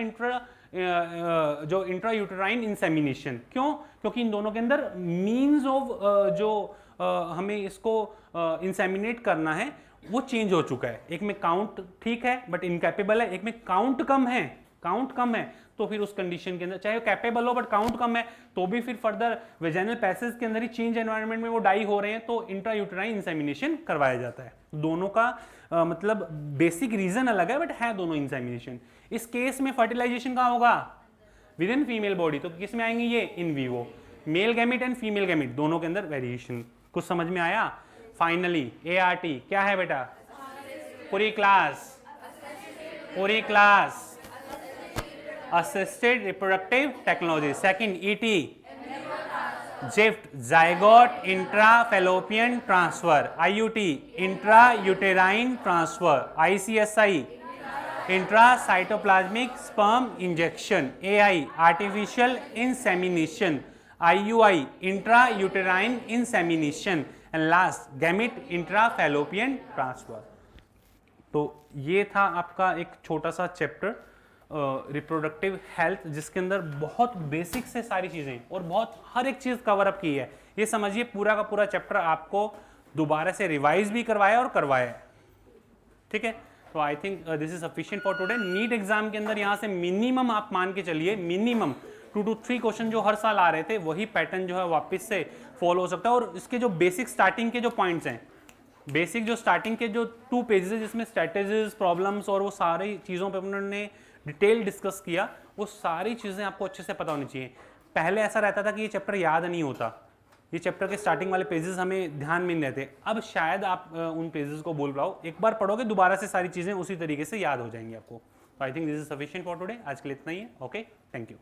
जो इंट्रायूटेराइन इंसेमिनेशन। क्यों? क्योंकि इन दोनों के अंदर मीन्स ऑफ जो हमें इसको इंसेमिनेट करना है वो चेंज हो चुका है। एक में काउंट ठीक है बट इनकैपेबल है, एक में काउंट कम है, तो फिर उस कंडीशन के अंदर चाहे कैपेबल हो बट काउंट कम है तो भी फिर फर्दर वेजाइनल पैसेज के अंदर ही चेंज एनवायरनमेंट में वो डाई हो रहे हैं तो इंट्रायूटेराइन इंसेमिनेशन करवाया जाता है। दोनों का मतलब बेसिक रीजन अलग है बट है दोनों इंसेमिनेशन। इस केस में फर्टिलाइजेशन कहाँ होगा? With in female body. तो किस में आएंगे ये? In vivo. Male gamete and female gamete दोनों के अंदर वेरिएशन। कुछ समझ में आया? फाइनली ART क्या है बेटा? पूरी class assisted reproductive technology। second ET GIFT zygote intrafallopian transfer, IUT intrauterine transfer, ICSI intracytoplasmic sperm injection, AI artificial insemination, IUI intrauterine insemination and last gamete intrafallopian transfer। तो ये था आपका एक छोटा सा चैप्टर रिप्रोडक्टिव हेल्थ जिसके अंदर बहुत बेसिक से सारी चीजें और बहुत हर एक चीज कवर अप की है। ये समझिए पूरा का पूरा चैप्टर आपको दोबारा से रिवाइज भी करवाया और करवाया है। ठीक है, तो I think this is sufficient for today. NEET exam के अंदर यहाँ से मिनिमम आप मान के चलिए, मिनिमम 2 to 3 क्वेश्चन जो हर साल आ रहे थे वही पैटर्न जो है वापस से फॉलो हो सकता है। और इसके जो बेसिक स्टार्टिंग के जो पॉइंट्स हैं, बेसिक जो स्टार्टिंग के जो 2 पेजेस है जिसमें स्ट्रेटेजीज, प्रॉब्लम्स और वो सारी चीज़ों पे उन्होंने डिटेल डिस्कस किया, वो सारी चीज़ें आपको अच्छे से पता होनी चाहिए। पहले ऐसा रहता था कि ये चैप्टर याद नहीं होता, ये चैप्टर के स्टार्टिंग वाले पेजेस हमें ध्यान में नहीं रहते। अब शायद आप उन पेजेस को बोल पाओ, एक बार पढ़ोगे दोबारा से सारी चीज़ें उसी तरीके से याद हो जाएंगी आपको। तो I think this is sufficient for today. आज के लिए इतना ही है। Okay, thank you.